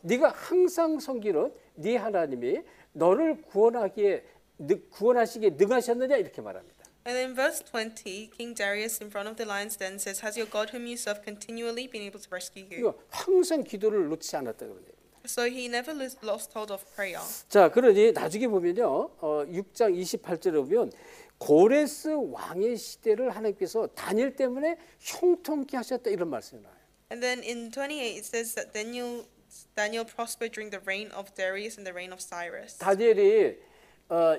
네가 항상 섬기는 네 하나님이 너를 구원하시기에 능하셨느냐 이렇게 말합니다. And in verse 20, King Darius in front of the lions then says, "Has your God whom you serve continually been able to rescue you?" 이거 항상 기도를 놓지 않았다 그러네요. So he never lost hold of prayer. 자, 그러니 나중에 보면요, 6장 28절에 보면 고레스 왕의 시대를 하나님께서 다니엘 때문에 형통케 하셨다 이런 말씀이 나와요. And then in 28 it says that Daniel prospered during the reign of Darius and the reign of Cyrus. 다니엘이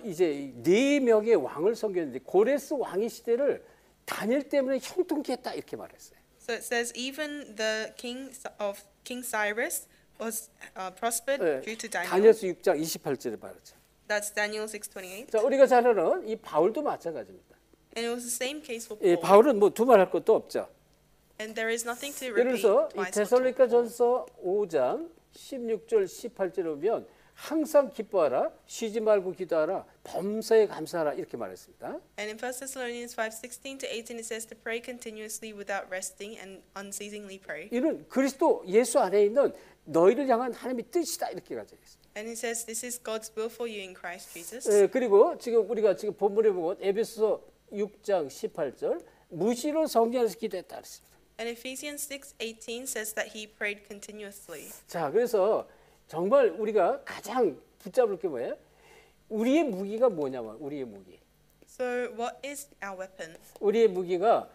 이제 4명의 왕을 섬겼는데 고레스 왕의 시대를 다니엘 때문에 형통케 했다 이렇게 말했어요. So it says even the king of King Cyrus was prospered due to Daniel. 다니엘서 6장 28절에 말하죠. That's Daniel 6:28. 자, 우리가 잘 아는 이 바울도 마찬가지입니다. And it was the same case for 이 Paul. 바울은 뭐 두말할 것도 없죠. And there is nothing to 예를 repeat 들어서 이 twice. 데살로니가전서 5장 16절 18절에 보면 항상 기뻐하라, 쉬지 말고 기도하라, 범사에 감사하라 이렇게 말했습니다. And in 1 Thessalonians 5:16 to 18 it says to pray continuously without resting and unceasingly pray. 이는 그리스도 예수 안에 있는 너희를 향한 하나님의 뜻이다 이렇게 가져 있습니다. And it says this is God's will for you in Christ Jesus. 그리고 지금 우리가 지금 본문에 보면 에베소서 6장 18절 무시로 성령에서 기도했다 그랬습니다. And Ephesians 6:18 says that he prayed continuously. 자, 그래서 정말 우리가 가장 붙잡을 게 뭐예요? 우리의 무기가 뭐냐면 우리의 무기. So what is our weapon? 우리의 무기가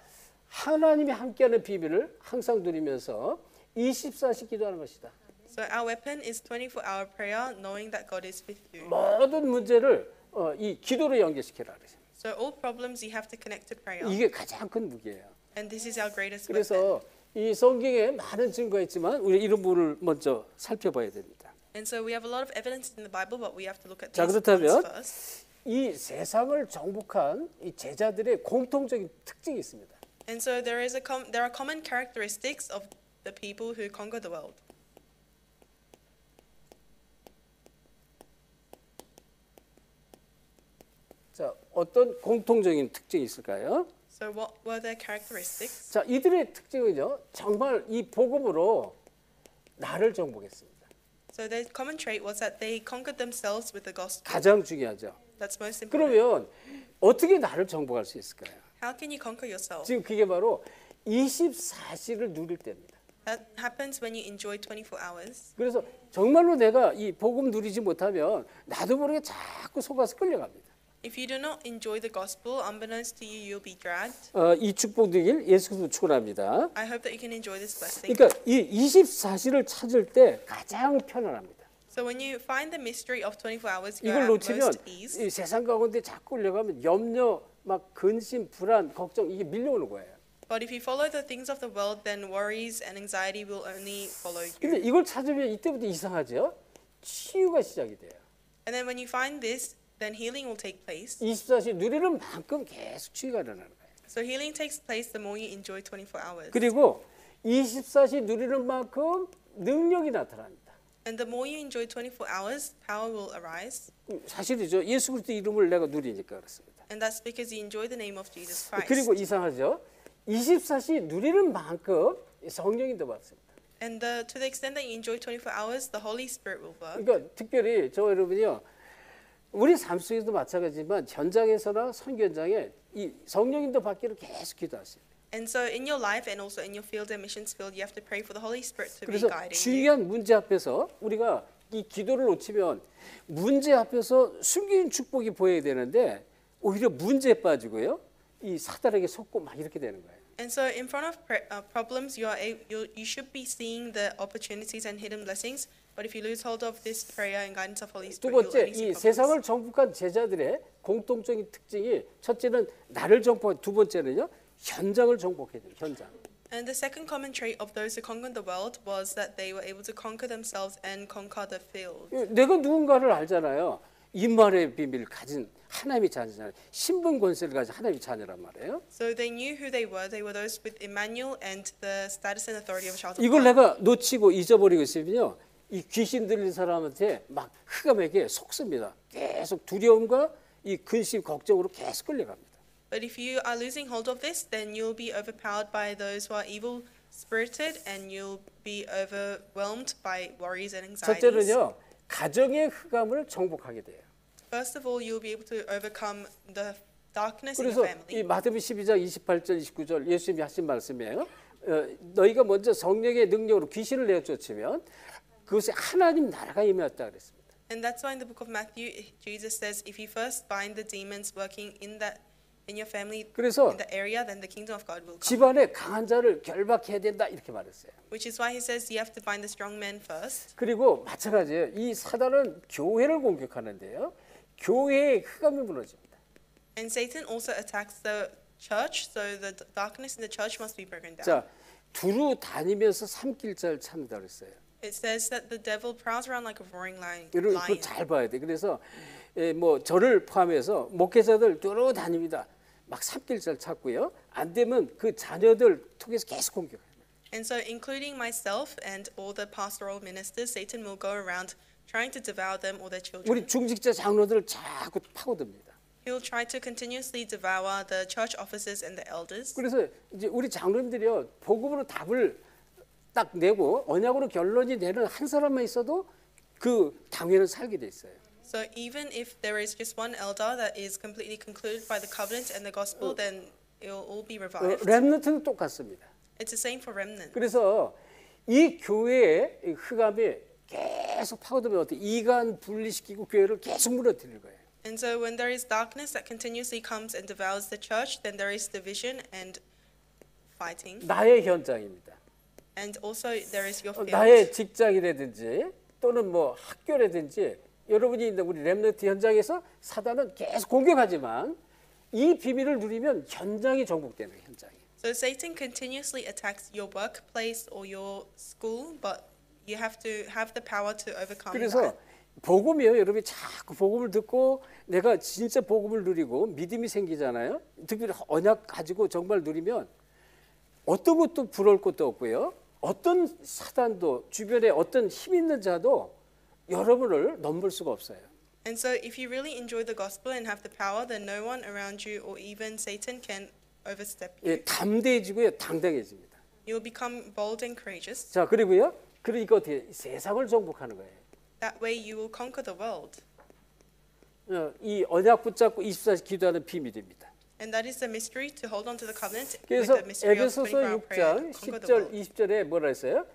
하나님이 함께하는 비밀을 항상 누리면서 24시 기도하는 것이다. So our weapon is 24-hour prayer, knowing that God is with you. 모든 문제를 이 기도로 연결시켜라 그래요. So all problems you have to connect to prayer. 이게 가장 큰 무기예요. And this is our greatest weapon. 그래서 이 성경에 많은 증거가 있지만 우리 이런 부분을 먼저 살펴봐야 됩니다. And so we have a lot of evidence in the Bible, but we have to look at 자, these 그렇다면 ones first. 이 세상을 정복한 이 제자들의 공통적인 특징이 있습니다. And so there are common characteristics of the people who conquer the world. 자, 어떤 공통적인 특징이 있을까요? So what were their characteristics? 자, 이들의 특징은요, 정말 이 복음으로 나를 정복했습니다. So their common trait was that they conquered themselves with the gospel. 가장 중요하죠. That's most important. 그러면 어떻게 나를 정복할 수 있을까요? How can you conquer yourself? 지금 그게 바로 24시를 누릴 때입니다. That happens when you enjoy 24 hours. 그래서 정말로 내가 이 복음 누리지 못하면 나도 모르게 자꾸 속아서 끌려갑니다. If you do not enjoy the gospel, unbeknownst to you, you'll be dragged. 이 축복 되길 예수 그리스도 축원합니다. I hope that you can enjoy this blessing. 그러니까 이 24시를 찾을 때 가장 편안합니다. So when you find the mystery of 24 hours, you 이걸 are at 놓치면 most ease. 이 세상 가운데 자꾸 끌려가면 염려, 막 근심, 불안, 걱정 이게 밀려오는 거예요. But if you follow the things of the world, then worries and anxiety will only follow 근데 you. 이걸 찾으면 이때부터 이상하죠. 치유가 시작이 돼요. And then when you find this, then healing will take place. 24시 누리는 만큼 계속 치유가 일어나는 거예요. So healing takes place the more you enjoy 24 hours. 그리고 24시 누리는 만큼 능력이 나타납니다. And the more you enjoy 24 hours, power will arise. 사실이죠. 예수 그리스도 이름을 내가 누리니까 그렇습니다. And that's because you enjoy the name of Jesus Christ. 그리고 이상하죠. 24시 누리는 만큼 성령이 더 받습니다. And to the extent that you enjoy 24 hours, the Holy Spirit will work. 그러니까 특별히 저 여러분이요. 우리 삶 속에서도 마찬가지지만 현장에서나 선교 현장에 이 성령님도 받기를 계속 기도하세요. And so in your life and also in your field and missions field, you have to pray for the Holy Spirit to be 그래서 guiding you. 중요한 문제 앞에서 우리가 이 기도를 놓치면 문제 앞에서 숨긴 축복이 보여야 되는데 오히려 문제에 빠지고요. 이 사단에게 속고 막 이렇게 되는 거예요. And so in front of problems, you should be seeing the opportunities and hidden blessings. But if you lose hold of this prayer and guidance of Holy 두 Spirit, you'll 번째, only see 이 problems. 세상을 정복한 제자들의 공통적인 특징이 첫째는 나를 정복한 두 번째는요. 현장을 정복해야 돼요. 현장. And the second common trait of those who conquered the world was that they were able to conquer themselves and conquer the field. 내가 누군가를 알잖아요. 임마누엘의 비밀을 가진 하나님의 자녀잖아요. 신분 권세를 가진 하나님의 자녀란 말이에요. So they knew who they were. They were those with Emmanuel and the status and authority of a child of 이걸 God. 내가 놓치고 잊어버리고 있으면요. 이 귀신 들린 사람한테 막 흑암에게 속습니다. 계속 두려움과 이 근심, 걱정으로 계속 끌려갑니다. But if you are losing hold of this, then you'll be overpowered by those who are evil spirited, and you'll be overwhelmed by worries and anxieties. 첫째는요, 가정의 흑암을 정복하게 돼요. First of all, you'll be able to overcome the darkness in 그래서 your 이 family. 마태복음 12장 28절 29절 예수님이 하신 말씀이에요. 너희가 먼저 성령의 능력으로 귀신을 내쫓으면 그것에 하나님 나라가 임하였다 그랬습니다. And that's why in the book of Matthew, Jesus says, if you first bind the demons working in your family, 그래서 in the area, then the kingdom of God will come. 집안에 강한 자를 결박해야 된다 이렇게 말했어요. Which is why he says you have to bind the strong men first. 그리고 마찬가지예요. 이 사단은 교회를 공격하는데요. 교회의 흑암이 무너집니다. And Satan also attacks the church, so the darkness in the church must be broken down. 자, 두루 다니면서 삼킬 자를 찾는다 그랬어요. It says that the devil prowls around like a roaring lion. 여러분 그거 잘 봐야 돼. 그래서 뭐 저를 포함해서 목회자들 두루 다닙니다. 막 삼킬 자를 찾고요. 안 되면 그 자녀들 통해서 계속 공격해요. And so, including myself and all the pastoral ministers, Satan will go around trying to devour them or their children. 우리 중직자 장로들을 자꾸 파고듭니다. He'll try to continuously devour the church officers and the elders. 그래서 이제 우리 장로님들이요 복음으로 답을 딱 내고 언약으로 결론이 내는 한 사람만 있어도 그 당회는 살게 돼 있어요. So even if there is just one elder that is completely concluded by the covenant and the gospel, then it will all be revived. 렘넌트도 똑같습니다. It's the same for remnant. 그래서 이 교회의 흑암이 계속 파고들면 어떻게 이간 분리시키고 교회를 계속 무너뜨리는 거예요. And so when there is darkness that continuously comes and devours the church, then there is division and fighting. 나의 현장입니다. And also there is your field. 나의 직장이라든지 또는 뭐 학교라든지 여러분이 있는 우리 렘넌트 현장에서 사단은 계속 공격하지만 이 비밀을 누리면 현장이 정복되는 거예요. 현장이. So Satan continuously attacks your workplace or your school, but you have to have the power to overcome 그래서 that. 복음이요. 여러분이 자꾸 복음을 듣고 내가 진짜 복음을 누리고 믿음이 생기잖아요. 특별히 언약 가지고 정말 누리면 어떤 것도 부러울 것도 없고요. 어떤 사단도 주변에 어떤 힘 있는 자도 여러분을 넘볼 수가 없어요. And so if you really enjoy the gospel and have the power, then no one around you or even Satan can overstep you. 예, 담대해지고요. 당당해집니다. You'll become bold and courageous. 자, 그리고요. 그러니까 어떻게 세상을 정복하는 거예요. That way you will conquer the world. 이 언약 붙잡고 24시 기도하는 비밀입니다. And that is the mystery to hold on to the covenant with 그래서 the mystery of 에베소서 24-hour prayer 6장 to conquer the 10절 world. 20절에 뭐라 했어요?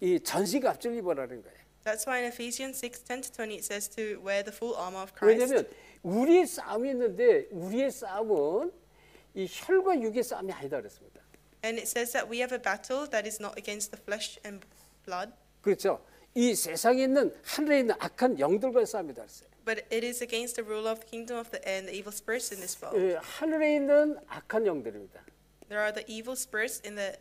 이 전신 갑주를 입으라는 거예요. That's why in Ephesians 6:10-20 it says to wear the full armor of Christ. 왜냐하면 우리의 싸움이 있는데 우리의 싸움은 이 혈과 육의 싸움이 아니다 그랬습니다. And it says that we have a battle that is not against the flesh and blood, 그렇죠. 이 세상에 있는 하늘에 있는 악한 영들과의 싸움이다 그랬어요. but it is against the ruler of the kingdom of the air and the evil spirits in this world. 예, 하늘에 있는 악한 영들입니다. There are the evil spirits in the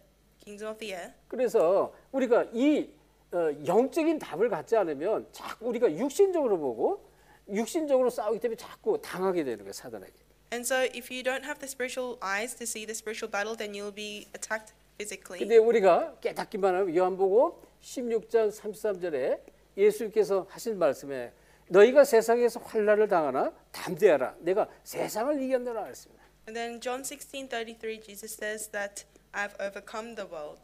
kingdom of the air. 그래서 우리가 이 영적인 답을 갖지 않으면 자꾸 우리가 육신적으로 보고 육신적으로 싸우기 때문에 자꾸 당하게 되는 거예요, 사단에게. And so if you don't have the spiritual eyes to see the spiritual battle, then you'll be attacked physically. 근데 우리가 깨닫기만 하면 요한복음 16장 33절에 예수님께서 하신 말씀에 너희가 세상에서 환난을 당하나 담대하라. 내가 세상을 이겼노라 했습니다. And then John 16:33 Jesus says that I've overcome the world.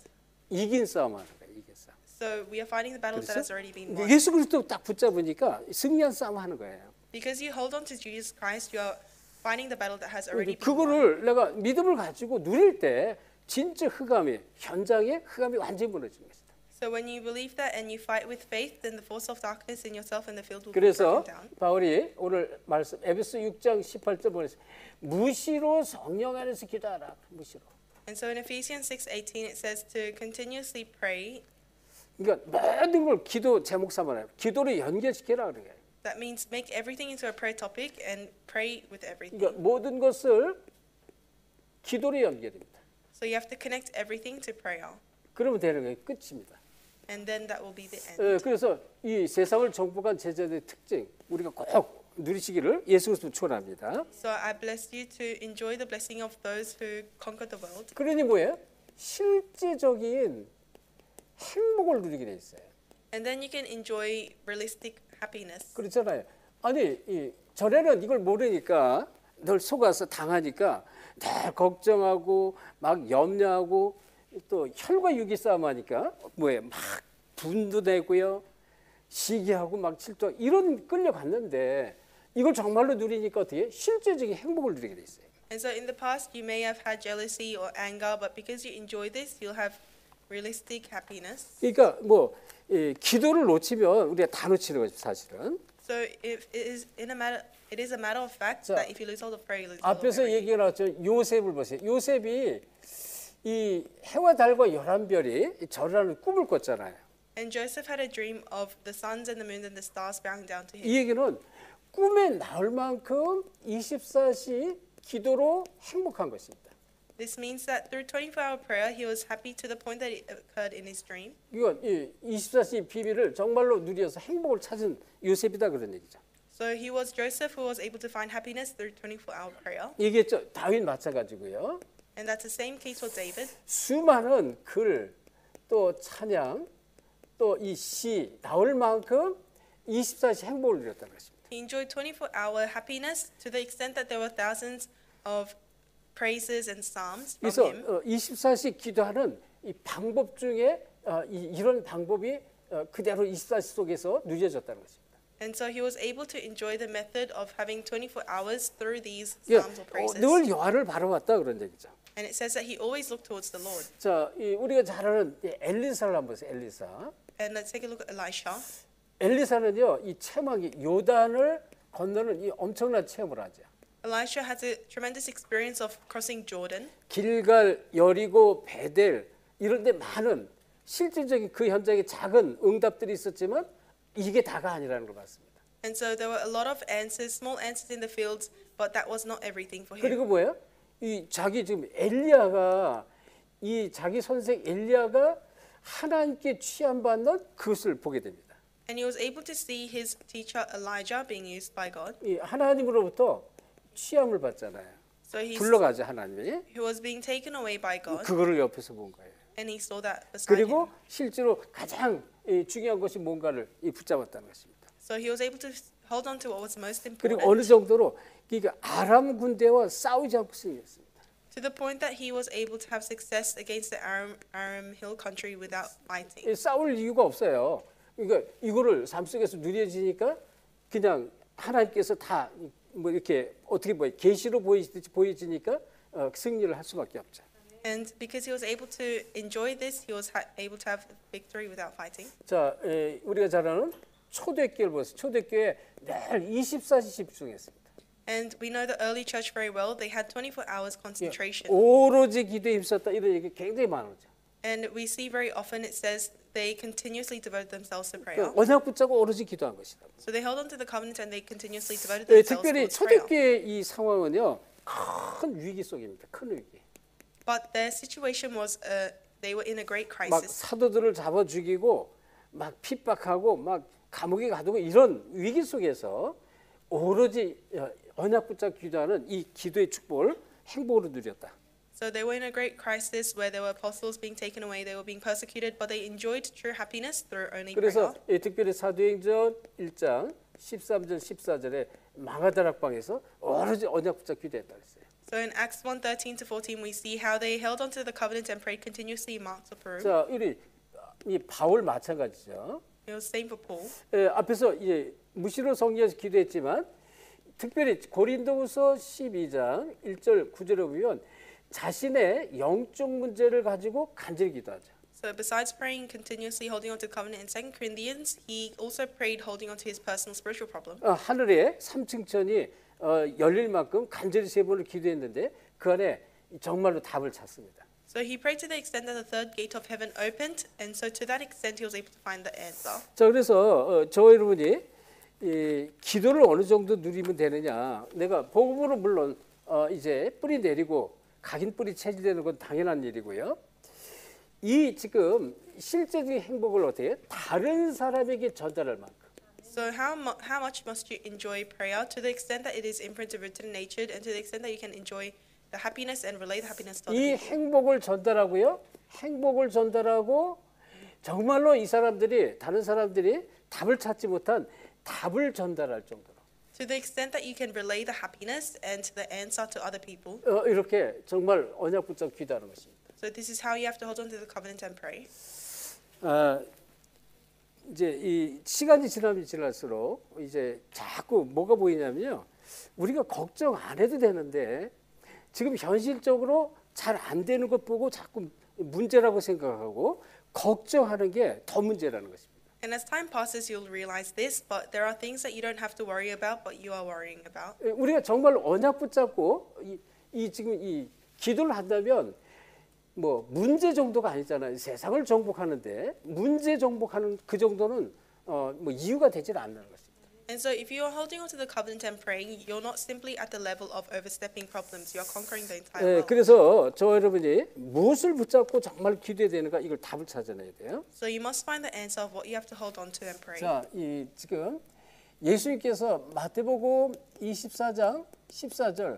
이긴 싸움하는 거예요. 이긴 싸움. So we are fighting the battle that has already been won. 예수 그리스도 딱 붙잡으니까 승리한 싸움 하는 거예요. Because you hold on to Jesus Christ, you are fighting the battle that has already been won. 그거를 내가 믿음을 가지고 누릴 때 진짜 흑암이 현장에 흑암이 완전히 무너지는 것이다. So when you believe that and you fight with faith, then the force of darkness in yourself and the field will be 그래서 broken down. 바울이 오늘 말씀 에베소 6장 18절 보내서 무시로 성령 안에서 기도하라. 무시로. And so in Ephesians 6:18 it says to continuously pray. 그러니까 모든 걸 기도 제목 삼아요. 기도를 연결시켜라 그런 거예요. That means make everything into a prayer topic and pray with everything. 그러니까 모든 것을 기도로 연결입니다. So you have to connect everything to prayer. 그러면 되는 거예요. 끝입니다. And then that will be the end. 그래서 이 세상을 정복한 제자들의 특징 우리가 꼭 누리시기를 예수 그리스도 축원합니다. So I bless you to enjoy the blessing of those who conquer the world. 그러니 뭐예요? 실제적인 행복을 누리게 돼 있어요. And then you can enjoy realistic happiness. 그렇잖아요. 아니 전에는 이걸 모르니까 늘 속아서 당하니까 늘 걱정하고 막 염려하고 또 혈과 육이 싸움하니까 뭐에 막 분도 내고요, 시기하고 막 질투 이런 끌려갔는데 이걸 정말로 누리니까 어떻게 실제적인 행복을 누리게 돼 있어요. And so in the past, you may have had jealousy or anger, but because you enjoy this, you'll have realistic happiness. 그러니까 뭐 기도를 놓치면 우리가 다 놓치는 거죠, 사실은. So if it is a matter of fact 자, that if you lose hold of prayer, you lose hold of 앞에서 everything. 얘기가 나왔죠. 요셉을 보세요. 요셉이 이 해와 달과 11별이 절하는 꿈을 꿨잖아요. And Joseph had a dream of the suns and the moon and the stars bowing down to him. 이 얘기는 꿈에 나올 만큼 24시 기도로 행복한 것입니다. This means that through 24-hour prayer, he was happy to the point that it occurred in his dream. 이건 이 24시 비밀을 정말로 누려서 행복을 찾은 요셉이다 그런 얘기죠. So he was Joseph who was able to find happiness through 24-hour prayer. 얘기했죠. 다윗 마찬가지고요. And that's the same case for David. 수많은 글, 또 찬양, 또 이 시 나올 만큼 24시 행복을 누렸다는 것입니다. He enjoyed 24-hour happiness to the extent that there were thousands of praises and psalms from 그래서 him. 24시 기도하는 이 방법 중에 이런 방법이 그대로 24시 속에서 누려졌다는 것입니다. And so he was able to enjoy the method of having 24 hours through these 예, psalms or praises. 늘 여호와를 바라봤다 그런 얘기죠. And it says that he always looked towards the Lord. 자, 우리가 잘 아는 엘리사를 한번 보세요. 엘리사. And let's take a look at Elisha. 엘리사는요, 이 체험이 요단을 건너는 이 엄청난 체험을 하죠. Elisha has a tremendous experience of crossing Jordan. 길갈, 여리고, 베델 이런 데 많은 실질적인 그 현장에 작은 응답들이 있었지만 이게 다가 아니라는 걸 봤습니다. And so there were a lot of answers, small answers in the fields, but that was not everything for him. 그리고 뭐예요? 이 자기 지금 엘리야가 이 자기 선생 엘리야가 하나님께 취함받는 그것을 보게 됩니다. And he was able to see his teacher Elijah being used by God. 이 하나님으로부터 취함을 받잖아요. So 불러가죠 하나님이. he was being taken away by God, 그거를 옆에서 본 거예요. and he saw that beside 그리고 him. 실제로 가장 중요한 것이 뭔가를 붙잡았다는 것입니다. So he was able to hold on to what was most 그리고 important, 어느 정도로 그러니까 아람 군대와 싸우지 않고 승리했습니다. to the point that he was able to have success against the Aram Hill country without fighting. 싸울 이유가 없어요. 그러니까 이거를 삶 속에서 누려지니까 그냥 하나님께서 다 뭐 이렇게 어떻게 보여 계시로 보여지니까 승리를 할 수밖에 없죠. And because he was able to enjoy this, he was able to have victory without fighting. 자, 우리가 잘 아는 초대교회를 보세요. 초대교회 늘 24시 집중했습니다. And we know the early church very well. They had 24 hours concentration. 오로지 기도에 힘썼다 이런 얘기 굉장히 많죠. And we see very often it says they continuously devoted themselves to prayer. 언약 붙잡고 오로지 기도한 것이다. So they held on to the covenant and they continuously devoted 네, themselves 특별히 towards prayer. 초대교회 이 상황은요 큰 위기 속입니다. 큰 위기. But their situation was they were in a great 막 crisis. 사도들을 잡아 죽이고 막 핍박하고 막 감옥에 가두고 이런 위기 속에서 오로지 언약 붙잡고 기도하는 이 기도의 축복을 행복으로 누렸다. So they were in a great crisis where there were apostles being taken away, they were being persecuted, but they enjoyed true happiness through only 그래서 prayer. 특별히 사도행전 1장 13절 14절에 마가다락방에서 오로지 언약 붙잡고 기도했다 그랬어요. So in Acts 1:13 to 14, we see how they held on to the covenant and prayed continuously in Mark's upper room. 자, 이 바울 마찬가지죠. It was same for Paul. 앞에서 무시로 성리에서 기도했지만 특별히 고린도후서 12장 1절 9절에 보면 자신의 영적 문제를 가지고 간절히 기도하죠. So besides praying continuously, holding on to the covenant in 2 Corinthians, he also prayed holding on to his personal spiritual problem. 하늘에 3층천이 열릴 만큼 간절히 3번을 기도했는데 그 안에 정말로 답을 찾습니다. So he prayed to the extent that the third gate of heaven opened, and so to that extent he was able to find the answer. 자, 그래서 저 여러분이 기도를 어느 정도 누리면 되느냐? 내가 복음으로 물론 이제 뿌리 내리고 각인 뿌리 체질되는 건 당연한 일이고요. 이 지금 실제적인 행복을 어떻게 해요? 다른 사람에게 전달할 만큼. So how much must you enjoy prayer to the extent that it is imprinted, rooted, and natured, and to the extent that you can enjoy the happiness and relay the happiness to other 이 people. 행복을 전달하고요. 행복을 전달하고 정말로 이 사람들이 다른 사람들이 답을 찾지 못한 답을 전달할 정도로. To the extent that you can relay the happiness and the answer to other people. 이렇게 정말 언약 붙잡고 기도하는 것입니다. So this is how you have to hold on to the covenant and pray. 이제 이 시간이 지나면 지날수록 이제 자꾸 뭐가 보이냐면요. 우리가 걱정 안 해도 되는데 지금 현실적으로 잘 안 되는 것 보고 자꾸 문제라고 생각하고 걱정하는 게 더 문제라는 것입니다. And as time passes, you'll realize this, but there are things that you don't have to worry about, but you are worrying about. 우리가 정말 언약 붙잡고 지금 이 기도를 한다면 뭐 문제 정도가 아니잖아요. 세상을 정복하는데 문제 정복하는 그 정도는 뭐 이유가 되질 않는 것입니다. And so if you are holding on to the covenant and praying, you're not simply at the level of overstepping problems. You are conquering the entire world. 그래서 저 여러분이 무엇을 붙잡고 정말 기도해야 되는가 이걸 답을 찾아내야 돼요. So you must find the answer of what you have to hold on to and pray. 자, 이 지금 예수님께서 마태복음 24장 14절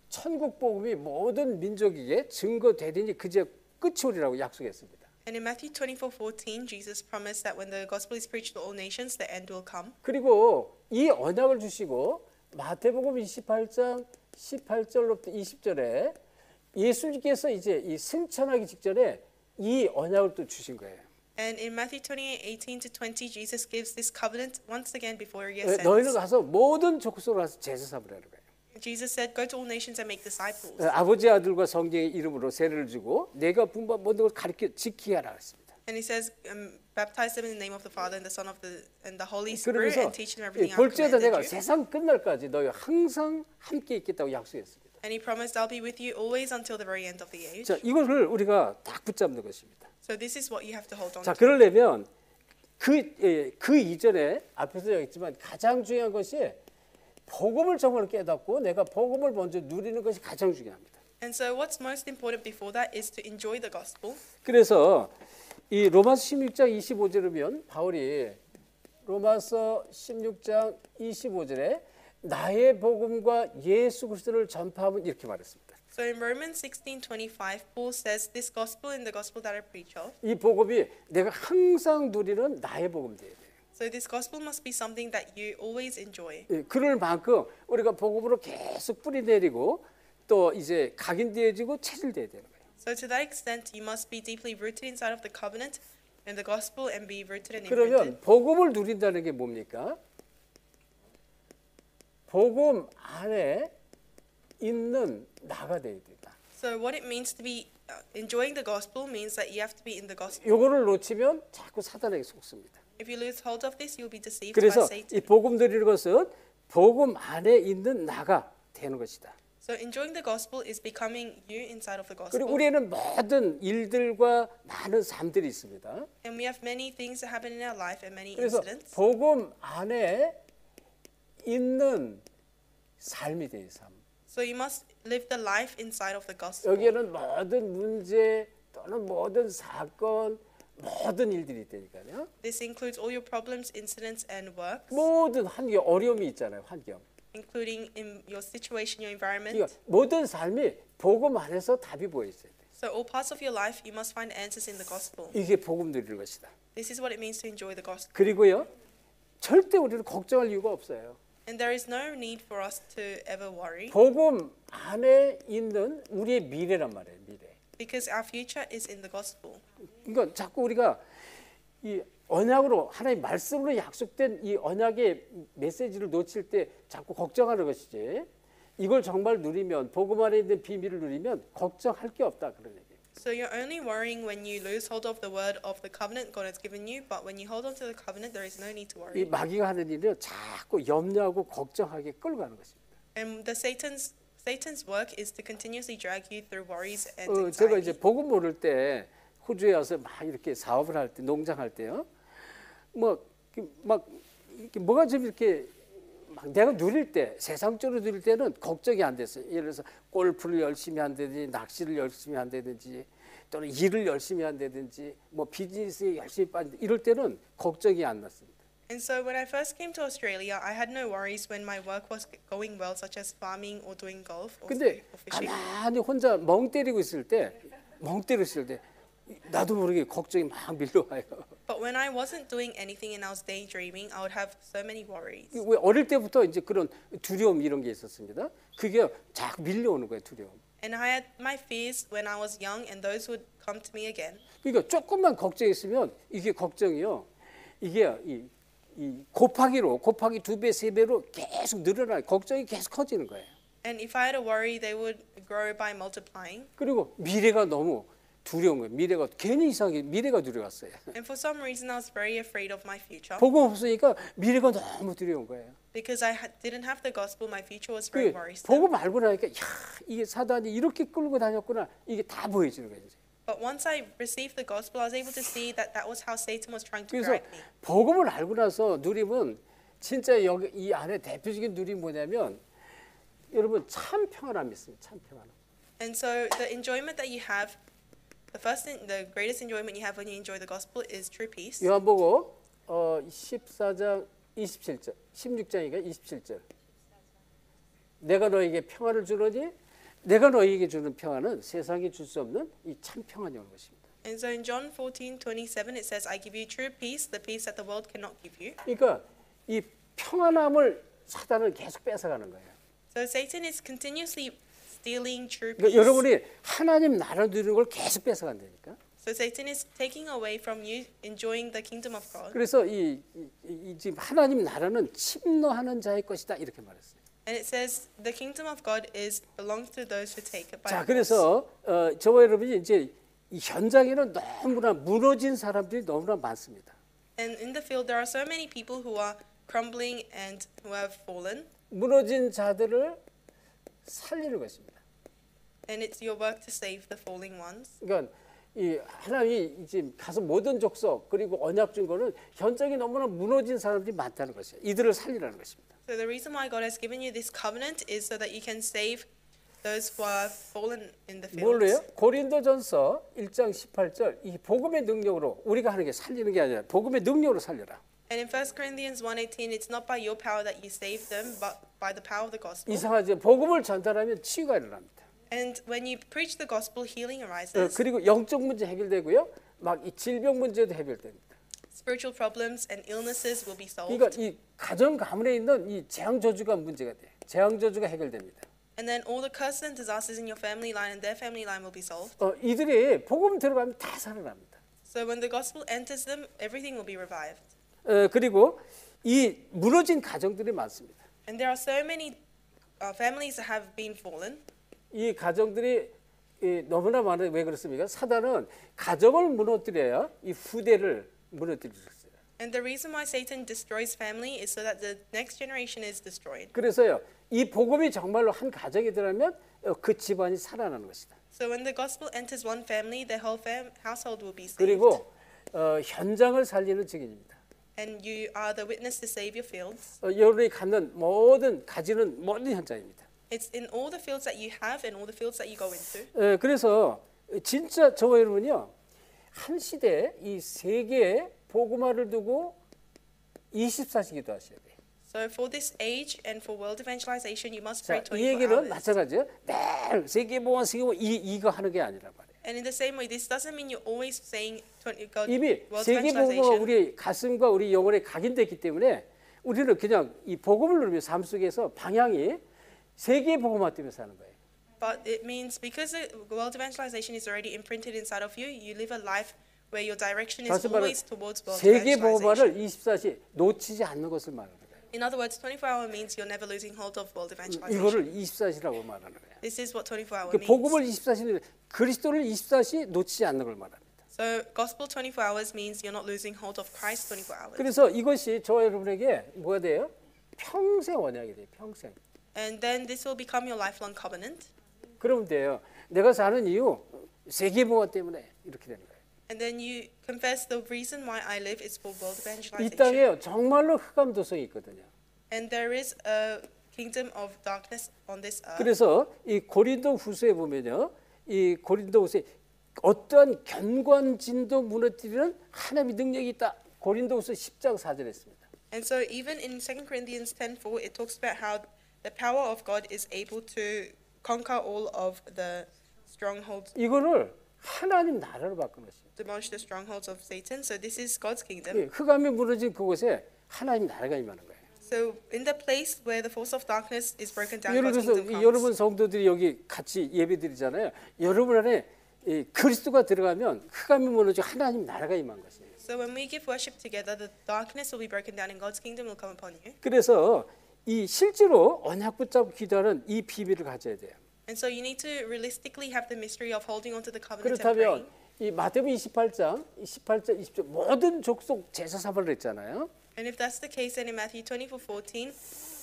천국 복음이 모든 민족에게 증거되리니 그제 끝이 오리라고 약속했습니다. And in Matthew 24:14, Jesus promised that when the gospel is preached to all nations, the end will come. 그리고 이 언약을 주시고 마태복음 28장 18절로부터 20절에 예수님께서 이제 이 승천하기 직전에 이 언약을 또 주신 거예요. And in Matthew 28:18 to 20, Jesus gives this covenant once again before he ascends. 너희는 가서 모든 족속으로 가서 제자 삼으라는 거예요. Jesus said, "Go to all nations and make disciples." 아버지 아들과 성령의 이름으로 세례를 주고 내가 분부한 모든 걸 가르쳐 지키게 하라 했습니다. And he says, "Baptize them in the name of the Father and the Son of and the Holy Spirit, 그러면서 and teach them everything I've 볼지어다 commanded 내가 you." 세상 끝날까지 너희 항상 함께 있겠다고 약속했습니다. And he promised, "I'll be with you always until the very end of the age." 자, 이것을 우리가 딱 붙잡는 것입니다. So this is what you have to hold on 자, to. 그러려면 그 이전에 앞에서 얘기했지만 가장 중요한 것이 복음을 정말 깨닫고 내가 복음을 먼저 누리는 것이 가장 중요합니다. And so what's most important before that is to enjoy the gospel. 그래서 이 로마서 16장 25절이면 바울이 로마서 16장 25절에 나의 복음과 예수 그리스도를 전파하면 이렇게 말했습니다. So in Romans 16:25, Paul says, "This gospel and the gospel that I preach of." 이 복음이 내가 항상 누리는 나의 복음 돼야 돼요. So this gospel must be something that you always enjoy. 그럴 만큼 우리가 복음으로 계속 뿌리 내리고 또 이제 각인되어지고 체질돼야 되는 거예요. So to that extent, you must be deeply rooted inside of the covenant and the gospel and be rooted and 그러면 imprinted. 복음을 누린다는 게 뭡니까? 복음 안에 있는 나가 돼야 된다. So what it means to be enjoying the gospel means that you have to be in the gospel. 요거를 놓치면 자꾸 사단에게 속습니다. If you lose hold of this, you'll be deceived 그래서 by 이 Satan. 복음 드리는 것은 복음 안에 있는 나가 되는 것이다. So enjoying the gospel is becoming you inside of the 그리고 gospel. 우리는 모든 일들과 많은 삶들이 있습니다. And we have many things that happen in our life and many 그래서 incidents. 복음 안에 있는 삶이 돼요. 삶. So you must live the life inside of the gospel. 여기에는 모든 문제 또는 모든 사건 모든 일들이 있다니까요. This includes all your problems, incidents, and works, 모든 환경 어려움이 있잖아요. 환경. including in your situation, your environment. 그러니까 모든 삶이 복음 안에서 답이 보여 있어야 돼. So all parts of your life, you must find answers in the gospel. 이게 복음 누리는 것이다. This is what it means to enjoy the gospel. 그리고요. 절대 우리는 걱정할 이유가 없어요. And there is no need for us to ever worry 복음 안에 있는 우리의 미래란 말이에요. 미래. because our future is in the gospel. 그러니까 자꾸 우리가 이 언약으로 하나님 말씀으로 약속된 이 언약의 메시지를 놓칠 때 자꾸 걱정하는 것이지. 이걸 정말 누리면 복음 안에 있는 비밀을 누리면 걱정할 게 없다 그런 얘기예요. So you're only worrying when you lose hold of the word of the covenant God has given you, but when you hold on to the covenant, there is no need to 이 worry. 마귀가 하는 일은 자꾸 염려하고 걱정하게 끌고 가는 것입니다. And Satan's work is to continuously drag you through worries and 제가 이제 anxiety. 복음 모를 때 호주에 와서 막 이렇게 사업을 할 때 농장할 때요. 막 이렇게 뭐가 좀 이렇게 막 내가 누릴 때 세상적으로 누릴 때는 걱정이 안 됐어요. 예를 들어서 골프를 열심히 한다든지 낚시를 열심히 한다든지 또는 일을 열심히 한다든지 뭐 비즈니스에 열심히 빠진 이럴 때는 걱정이 안 났습니다. And so when I first came to Australia, I had no worries when my work was going well, such as farming or doing golf or 근데 fishing. 가만히 혼자 멍 때리고 있을 때 나도 모르게 걱정이 막 밀려와요. But when I wasn't doing anything and I was daydreaming, I would have so many worries. 왜 어릴 때부터 이제 그런 두려움 이런 게 있었습니다. 그게 자꾸 밀려오는 거예요, 두려움. And I had my fears when I was young, and those would come to me again. 그러니까 조금만 걱정했으면 이게 걱정이요. 이게 이 곱하기 2배, 3배로 계속 늘어나요. 걱정이 계속 커지는 거예요. And if I had a worry, they would grow by multiplying. 그리고 미래가 너무 두려운 거예요. 미래가 괜히 이상하게 미래가 두려웠어요. And for some reason, I was very afraid of my future. 복음 없으니까 미래가 너무 두려운 거예요. Because I didn't have the gospel, my future was very worrisome. 복음 알고 나니까 야, 이게 사단이 이렇게 끌고 다녔구나. 이게 다 보여지는 거예요. 이제. But once I received the gospel, I was able to see that that was how Satan was trying to 그래서 correct me. 복음을 알고 나서 누림은 진짜 여기 이 안에 대표적인 누림 뭐냐면 여러분 참 평안함이 있습니다. 참 평안함. And so the enjoyment that you have, the greatest enjoyment you have when you enjoy the gospel is true peace. 요한복음 14장 27절, 16장이니까 27절. 내가 너에게 평안을 주노니 내가 너에게 주는 평안은 세상이 줄 수 없는 이 참 평안이 오는 것입니다. And so in John 14:27 it says, I give you true peace, the peace that the world cannot give you. 그러니까 이 평안함을 사단은 계속 뺏어가는 거예요. So Satan is continuously stealing true 그러니까 peace. 여러분이 하나님 나라 누리는 걸 계속 뺏어간다니까. So Satan is taking away from you enjoying the kingdom of God. 그래서 이 지금 하나님 나라는 침노하는 자의 것이다 이렇게 말했어요. And it says the kingdom of God belongs to those who take it by 자, force. 그래서 저와 여러분이 이제 이 현장에는 너무나 무너진 사람들이 너무나 많습니다. And in the field there are so many people who are crumbling and who have fallen. 무너진 자들을 살리는 것입니다. And it's your work to save the falling ones. 그러니까 이 하나님이 지금 가서 모든 족속 그리고 언약 준 거는 현장에 너무나 무너진 사람들이 많다는 것이에요. 이들을 살리라는 것입니다. So the reason why God has given you this covenant is so that you can save those who are fallen in the fields. 뭘로요? 고린도전서 1장 18절 이 복음의 능력으로 우리가 하는 게 살리는 게 아니라 복음의 능력으로 살려라. And in 1 Corinthians 1:18 it's not by your power that you save them but by the power of the gospel. 이상하죠. 복음을 전달하면 치유가 일어납니다. And when you preach the gospel, healing arises. 그리고 영적 문제 해결되고요. 막 이 질병 문제도 해결됩니다. Spiritual problems and illnesses will be solved. 그러니까 이 가정 가문에 있는 이 재앙 저주가 문제가 돼요. 재앙 저주가 해결됩니다. And then all the curses and disasters in your family line and their family line will be solved. 이들이 복음 들어가면 다 살아납니다. So when the gospel enters them, everything will be revived. 그리고 이 무너진 가정들이 많습니다. And there are so many families that have been fallen. 이 가정들이 너무나 많아요. 왜 그렇습니까? 사단은 가정을 무너뜨려야 이 후대를 무너뜨릴 수 있어요. And the reason why Satan destroys family is so that the next generation is destroyed. 그래서요. 이 복음이 정말로 한 가정에 들어가면 그 집안이 살아나는 것이다. So when the gospel enters one family, the whole household will be saved. 그리고 현장을 살리는 증인입니다. And you are the witness to save your fields. 여러분이 가지는 모든 현장입니다. It's in all the fields that you have and all the fields that you go into. 그래서 진짜 저와 여러분요 한 시대에 이 세계에 복음화를 두고 24시 기도하셔야 돼요. So for this age and for world evangelization, you must pray 자, 이 24 얘기는 hours. 마찬가지예요. 매일 세계 복음화 이거 하는 게 아니란 말이에요. And in the same way, this doesn't mean you're always saying God, 이미 world 세계 복음화 evangelization. 우리 가슴과 우리 영혼에 각인됐기 때문에 우리는 그냥 이 복음을 누리며 삶 속에서 방향이 세계 복음화 때문에 사는 거예요. But it means because the world evangelization is already imprinted inside of you, you live a life where your direction is 다시 말해 always towards world 세계 evangelization. 복음화를 24시 놓치지 않는 것을 말하는 거예요. In other words, 24-hour means you're never losing hold of world evangelization. 이거를 24시라고 말하는 거예요. This is what 24-hour 그 means. 복음을 24시 그리스도를 24시 놓치지 않는 걸 말합니다. So gospel 24 hours means you're not losing hold of Christ 24 hours. 그래서 이것이 저와 여러분에게 뭐가 돼요? 평생 언약이 돼요. 평생. And then this will become your lifelong covenant. 그러면 돼요. 내가 사는 이유 세계 복음화 때문에 이렇게 되는 거예요. And then you confess the reason why I live is for world 이 evangelization. 땅에 정말로 흑암 도성이 있거든요. And there is a kingdom of darkness on this earth. 그래서 이 고린도 후서에 보면요. 이 고린도 후서에 어떠한 견관진도 무너뜨리는 하나님의 능력이 있다. 고린도 후서 10장 4절에 있습니다. And so even in 2 Corinthians 10:4 it talks about how the power of God is able to conquer all of the strongholds. 이거를 하나님 나라로 바꿔놓으세요. demolish the strongholds of Satan. So this is God's kingdom. 예, 흑암이 무너진 그곳에 하나님 나라가 임하는 거예요. So in the place where the force of darkness is broken down, 예를 God's 들어서 kingdom 여러분 comes. 성도들이 여기 같이 예배드리잖아요. 여러분 안에 이 그리스도가 들어가면 흑암이 무너지고 하나님 나라가 임한 것이에요. So when we give worship together, the darkness will be broken down and God's kingdom will come upon you. 그래서 이 실제로 언약 붙잡고 기도하는 이 비밀을 가져야 돼요. And so you need to realistically have the mystery of holding on to the covenant and 그렇다면 praying. 이 마태복음 28장 20절 모든 족속 제사 사발을 했잖아요. And if that's the case, then in Matthew 24:14,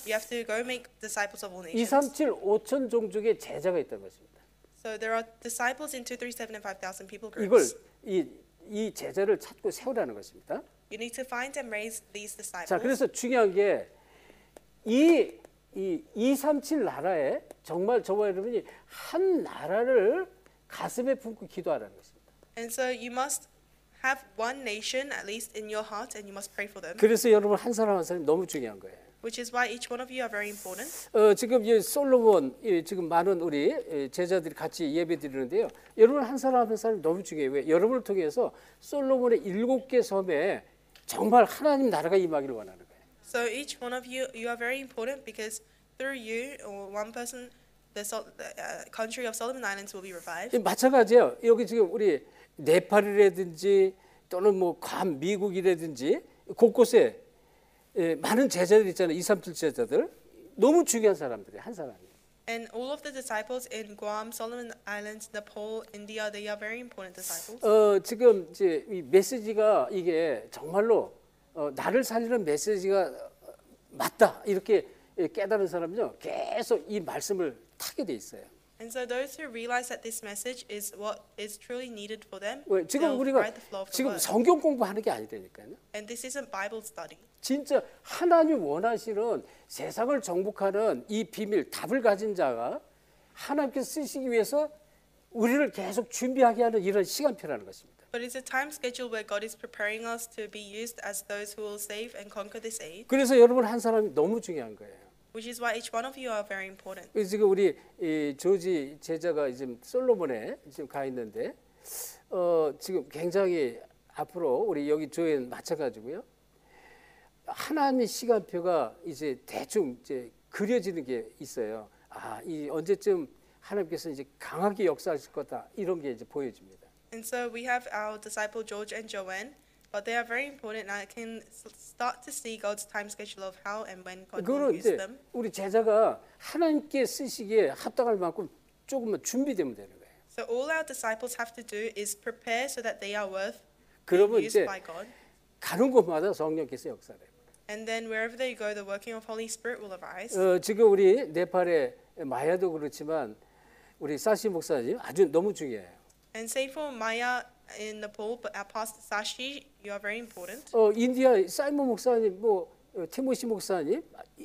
you have to go make disciples of all 2, nations. 3, 7, 5천 종족의 제자가 있다는 것입니다. So there are disciples in 2, 3, 7, and 5,000 people 이걸 groups. 이 제자를 찾고 세우라는 것입니다. You need to find and raise these 자, disciples. 그래서 중요한 게 이 237 나라에 정말 저와 여러분이 한 나라를 가슴에 품고 기도하라는 것입니다. And so you must have one nation at least in your heart, and you must pray for them. 그래서 여러분 한 사람 한 사람이 너무 중요한 거예요. Which is why each one of you are very important. 지금 이 솔로몬 지금 많은 우리 제자들이 같이 예배드리는데요. 여러분 한 사람 한 사람이 너무 중요해요. 왜? 여러분을 통해서 솔로몬의 7개 섬에 정말 하나님 나라가 임하기를 원하는 거예요. So each one of you, you are very important because through you or one person, the country of Solomon Islands will be revived. 마찬가지예요. 여기 지금 우리 네팔이라든지 또는 뭐 괌 미국이라든지 곳곳에 많은 제자들 있잖아요. 237 제자들 너무 중요한 사람들이 한 사람이. And all of the disciples in Guam, Solomon Islands, Nepal, India, they are very important disciples. 지금 이제 이 메시지가 이게 정말로 나를 살리는 메시지가 맞다 이렇게 깨달은 사람은요 계속 이 말씀을 타게 돼 있어요. And so those who realize that this message is what is truly needed for them, 왜? 지금 they'll 우리가 write the flow of the 지금 word. 성경 공부하는 게 아니라니까요. And this isn't Bible study. 진짜 하나님 원하시는 세상을 정복하는 이 비밀 답을 가진 자가 하나님께서 쓰시기 위해서 우리를 계속 준비하게 하는 이런 시간표라는 것입니다. But it's a time schedule where God is preparing us to be used as those who will save and conquer this age, 그래서 여러분 한 사람이 너무 중요한 거예요. which is why each one of you are very important. 그래서 지금 우리 이 조지 제자가 지금 솔로몬에 지금 가 있는데 지금 굉장히 앞으로 우리 여기 조엔 마찬가지고요. 하나님의 시간표가 이제 대충 이제 그려지는 게 있어요. 이 언제쯤 하나님께서 이제 강하게 역사하실 거다 이런 게 이제 보여집니다. And so we have our disciple George and Joanne, but they are very important. And I can start to see God's time schedule of how and when God will 그거는 use 이제 them. 우리 제자가 하나님께 쓰시기에 합당할 만큼 조금만 준비되면 되는 거예요. So all our disciples have to do is prepare so that they are worth 그러면 being used 이제 by God. 가는 곳마다 성령께서 역사를 해요. And then wherever they go, the working of Holy Spirit will arise. 지금 우리 네팔의 마야도 그렇지만 우리 사시 목사님 아주 너무 중요해요. And same for Maya in Nepal, but our pastor Sashi, you are very important. 인디아 사이먼 목사님, 티모시 목사님,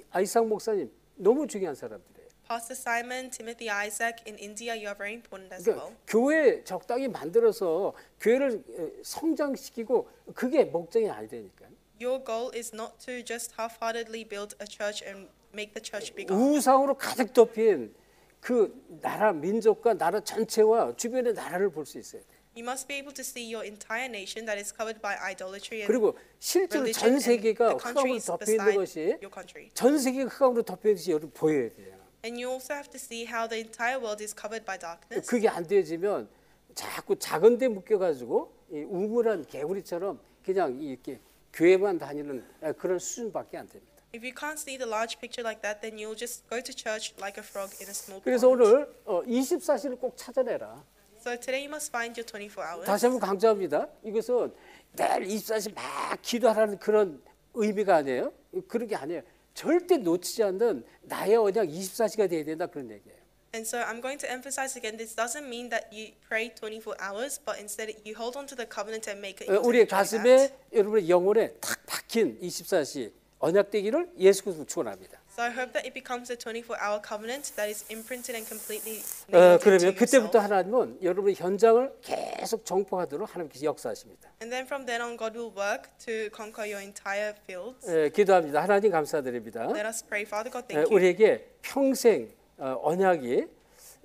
아이삭 목사님 너무 중요한 사람들이에요. Pastor Simon, Timothy, Isaac in India, you are very important as 그러니까 well. 교회 적당히 만들어서 교회를 성장시키고 그게 목적이 아니라니까요. Your goal is not to just half-heartedly build a church and make the church bigger. 우상으로 가득 덮인 그 나라 민족과 나라 전체와 주변의 나라를 볼 수 있어야 돼. You must be able to see your entire nation that is covered by idolatry and 그리고 실제로 religion 전 and 세계가 the 흑암으로 countries 덮여 있는 beside 것이 your country. 전 세계가 흑암으로 덮여 있는 것이 여러분 보여야 돼요. And you also have to see how the entire world is covered by darkness. 그게 안 되어지면 자꾸 작은 데 묶여가지고 이 우물한 개구리처럼 그냥 이렇게 교회만 다니는 그런 수준밖에 안 됩니다. If you can't see the large picture like that, then you'll just go to church like a frog in a small 그래서 pond. 오늘 24시를 꼭 찾아내라. So today you must find your 24 hours. 다시 한번 강조합니다. 이것은 내일 24시 막 기도하라는 그런 의미가 아니에요. 그런 게 아니에요. 절대 놓치지 않는 나의 언약 24시가 돼야 된다 그런 얘기예요. And so I'm going to emphasize again, this doesn't mean that you pray 24 hours, but instead you hold on to the covenant and make it into 우리의 that. 가슴에 여러분의 영혼에 탁 박힌 24시 언약되기를 예수 그리스도 축원합니다. So I hope that it becomes a 24-hour covenant that is imprinted and completely nailed into 그러면 그때부터 yourself. 하나님은 여러분의 현장을 계속 정복하도록 하나님께서 역사하십니다. And then from then on, God will work to conquer your entire fields. 기도합니다. 하나님 감사드립니다. Let us pray. Father God, thank you. 우리에게 평생 언약이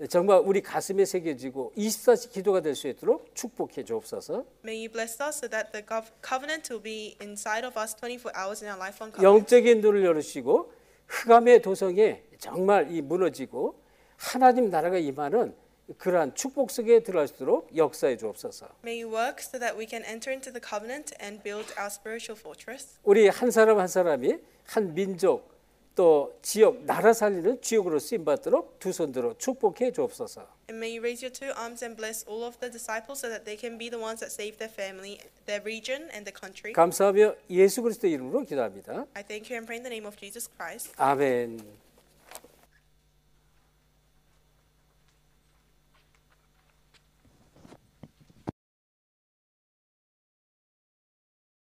정말 우리 가슴에 새겨지고 24시 기도가 될 수 있도록 축복해 주옵소서. May you bless us so that the covenant will be inside of us 24 hours in our lifelong covenant. 영적인 눈을 열으시고 흑암의 도성에 정말 이 무너지고 하나님 나라가 임하는 그러한 축복 속에 들어갈 수 있도록 역사해 주옵소서. May you work so that we can enter into the covenant and build our spiritual fortress. 우리 한 사람 한 사람이 한 민족 또 지역 나라 살리는 주역으로 쓰임 받도록 두 손 들어 축복해 주옵소서. And may you raise your two arms and bless all of the disciples so that they can be the ones that save their family, their region, and the country. 감사하며 예수 그리스도 이름으로 기도합니다. I thank you and pray in the name of Jesus Christ. 아멘.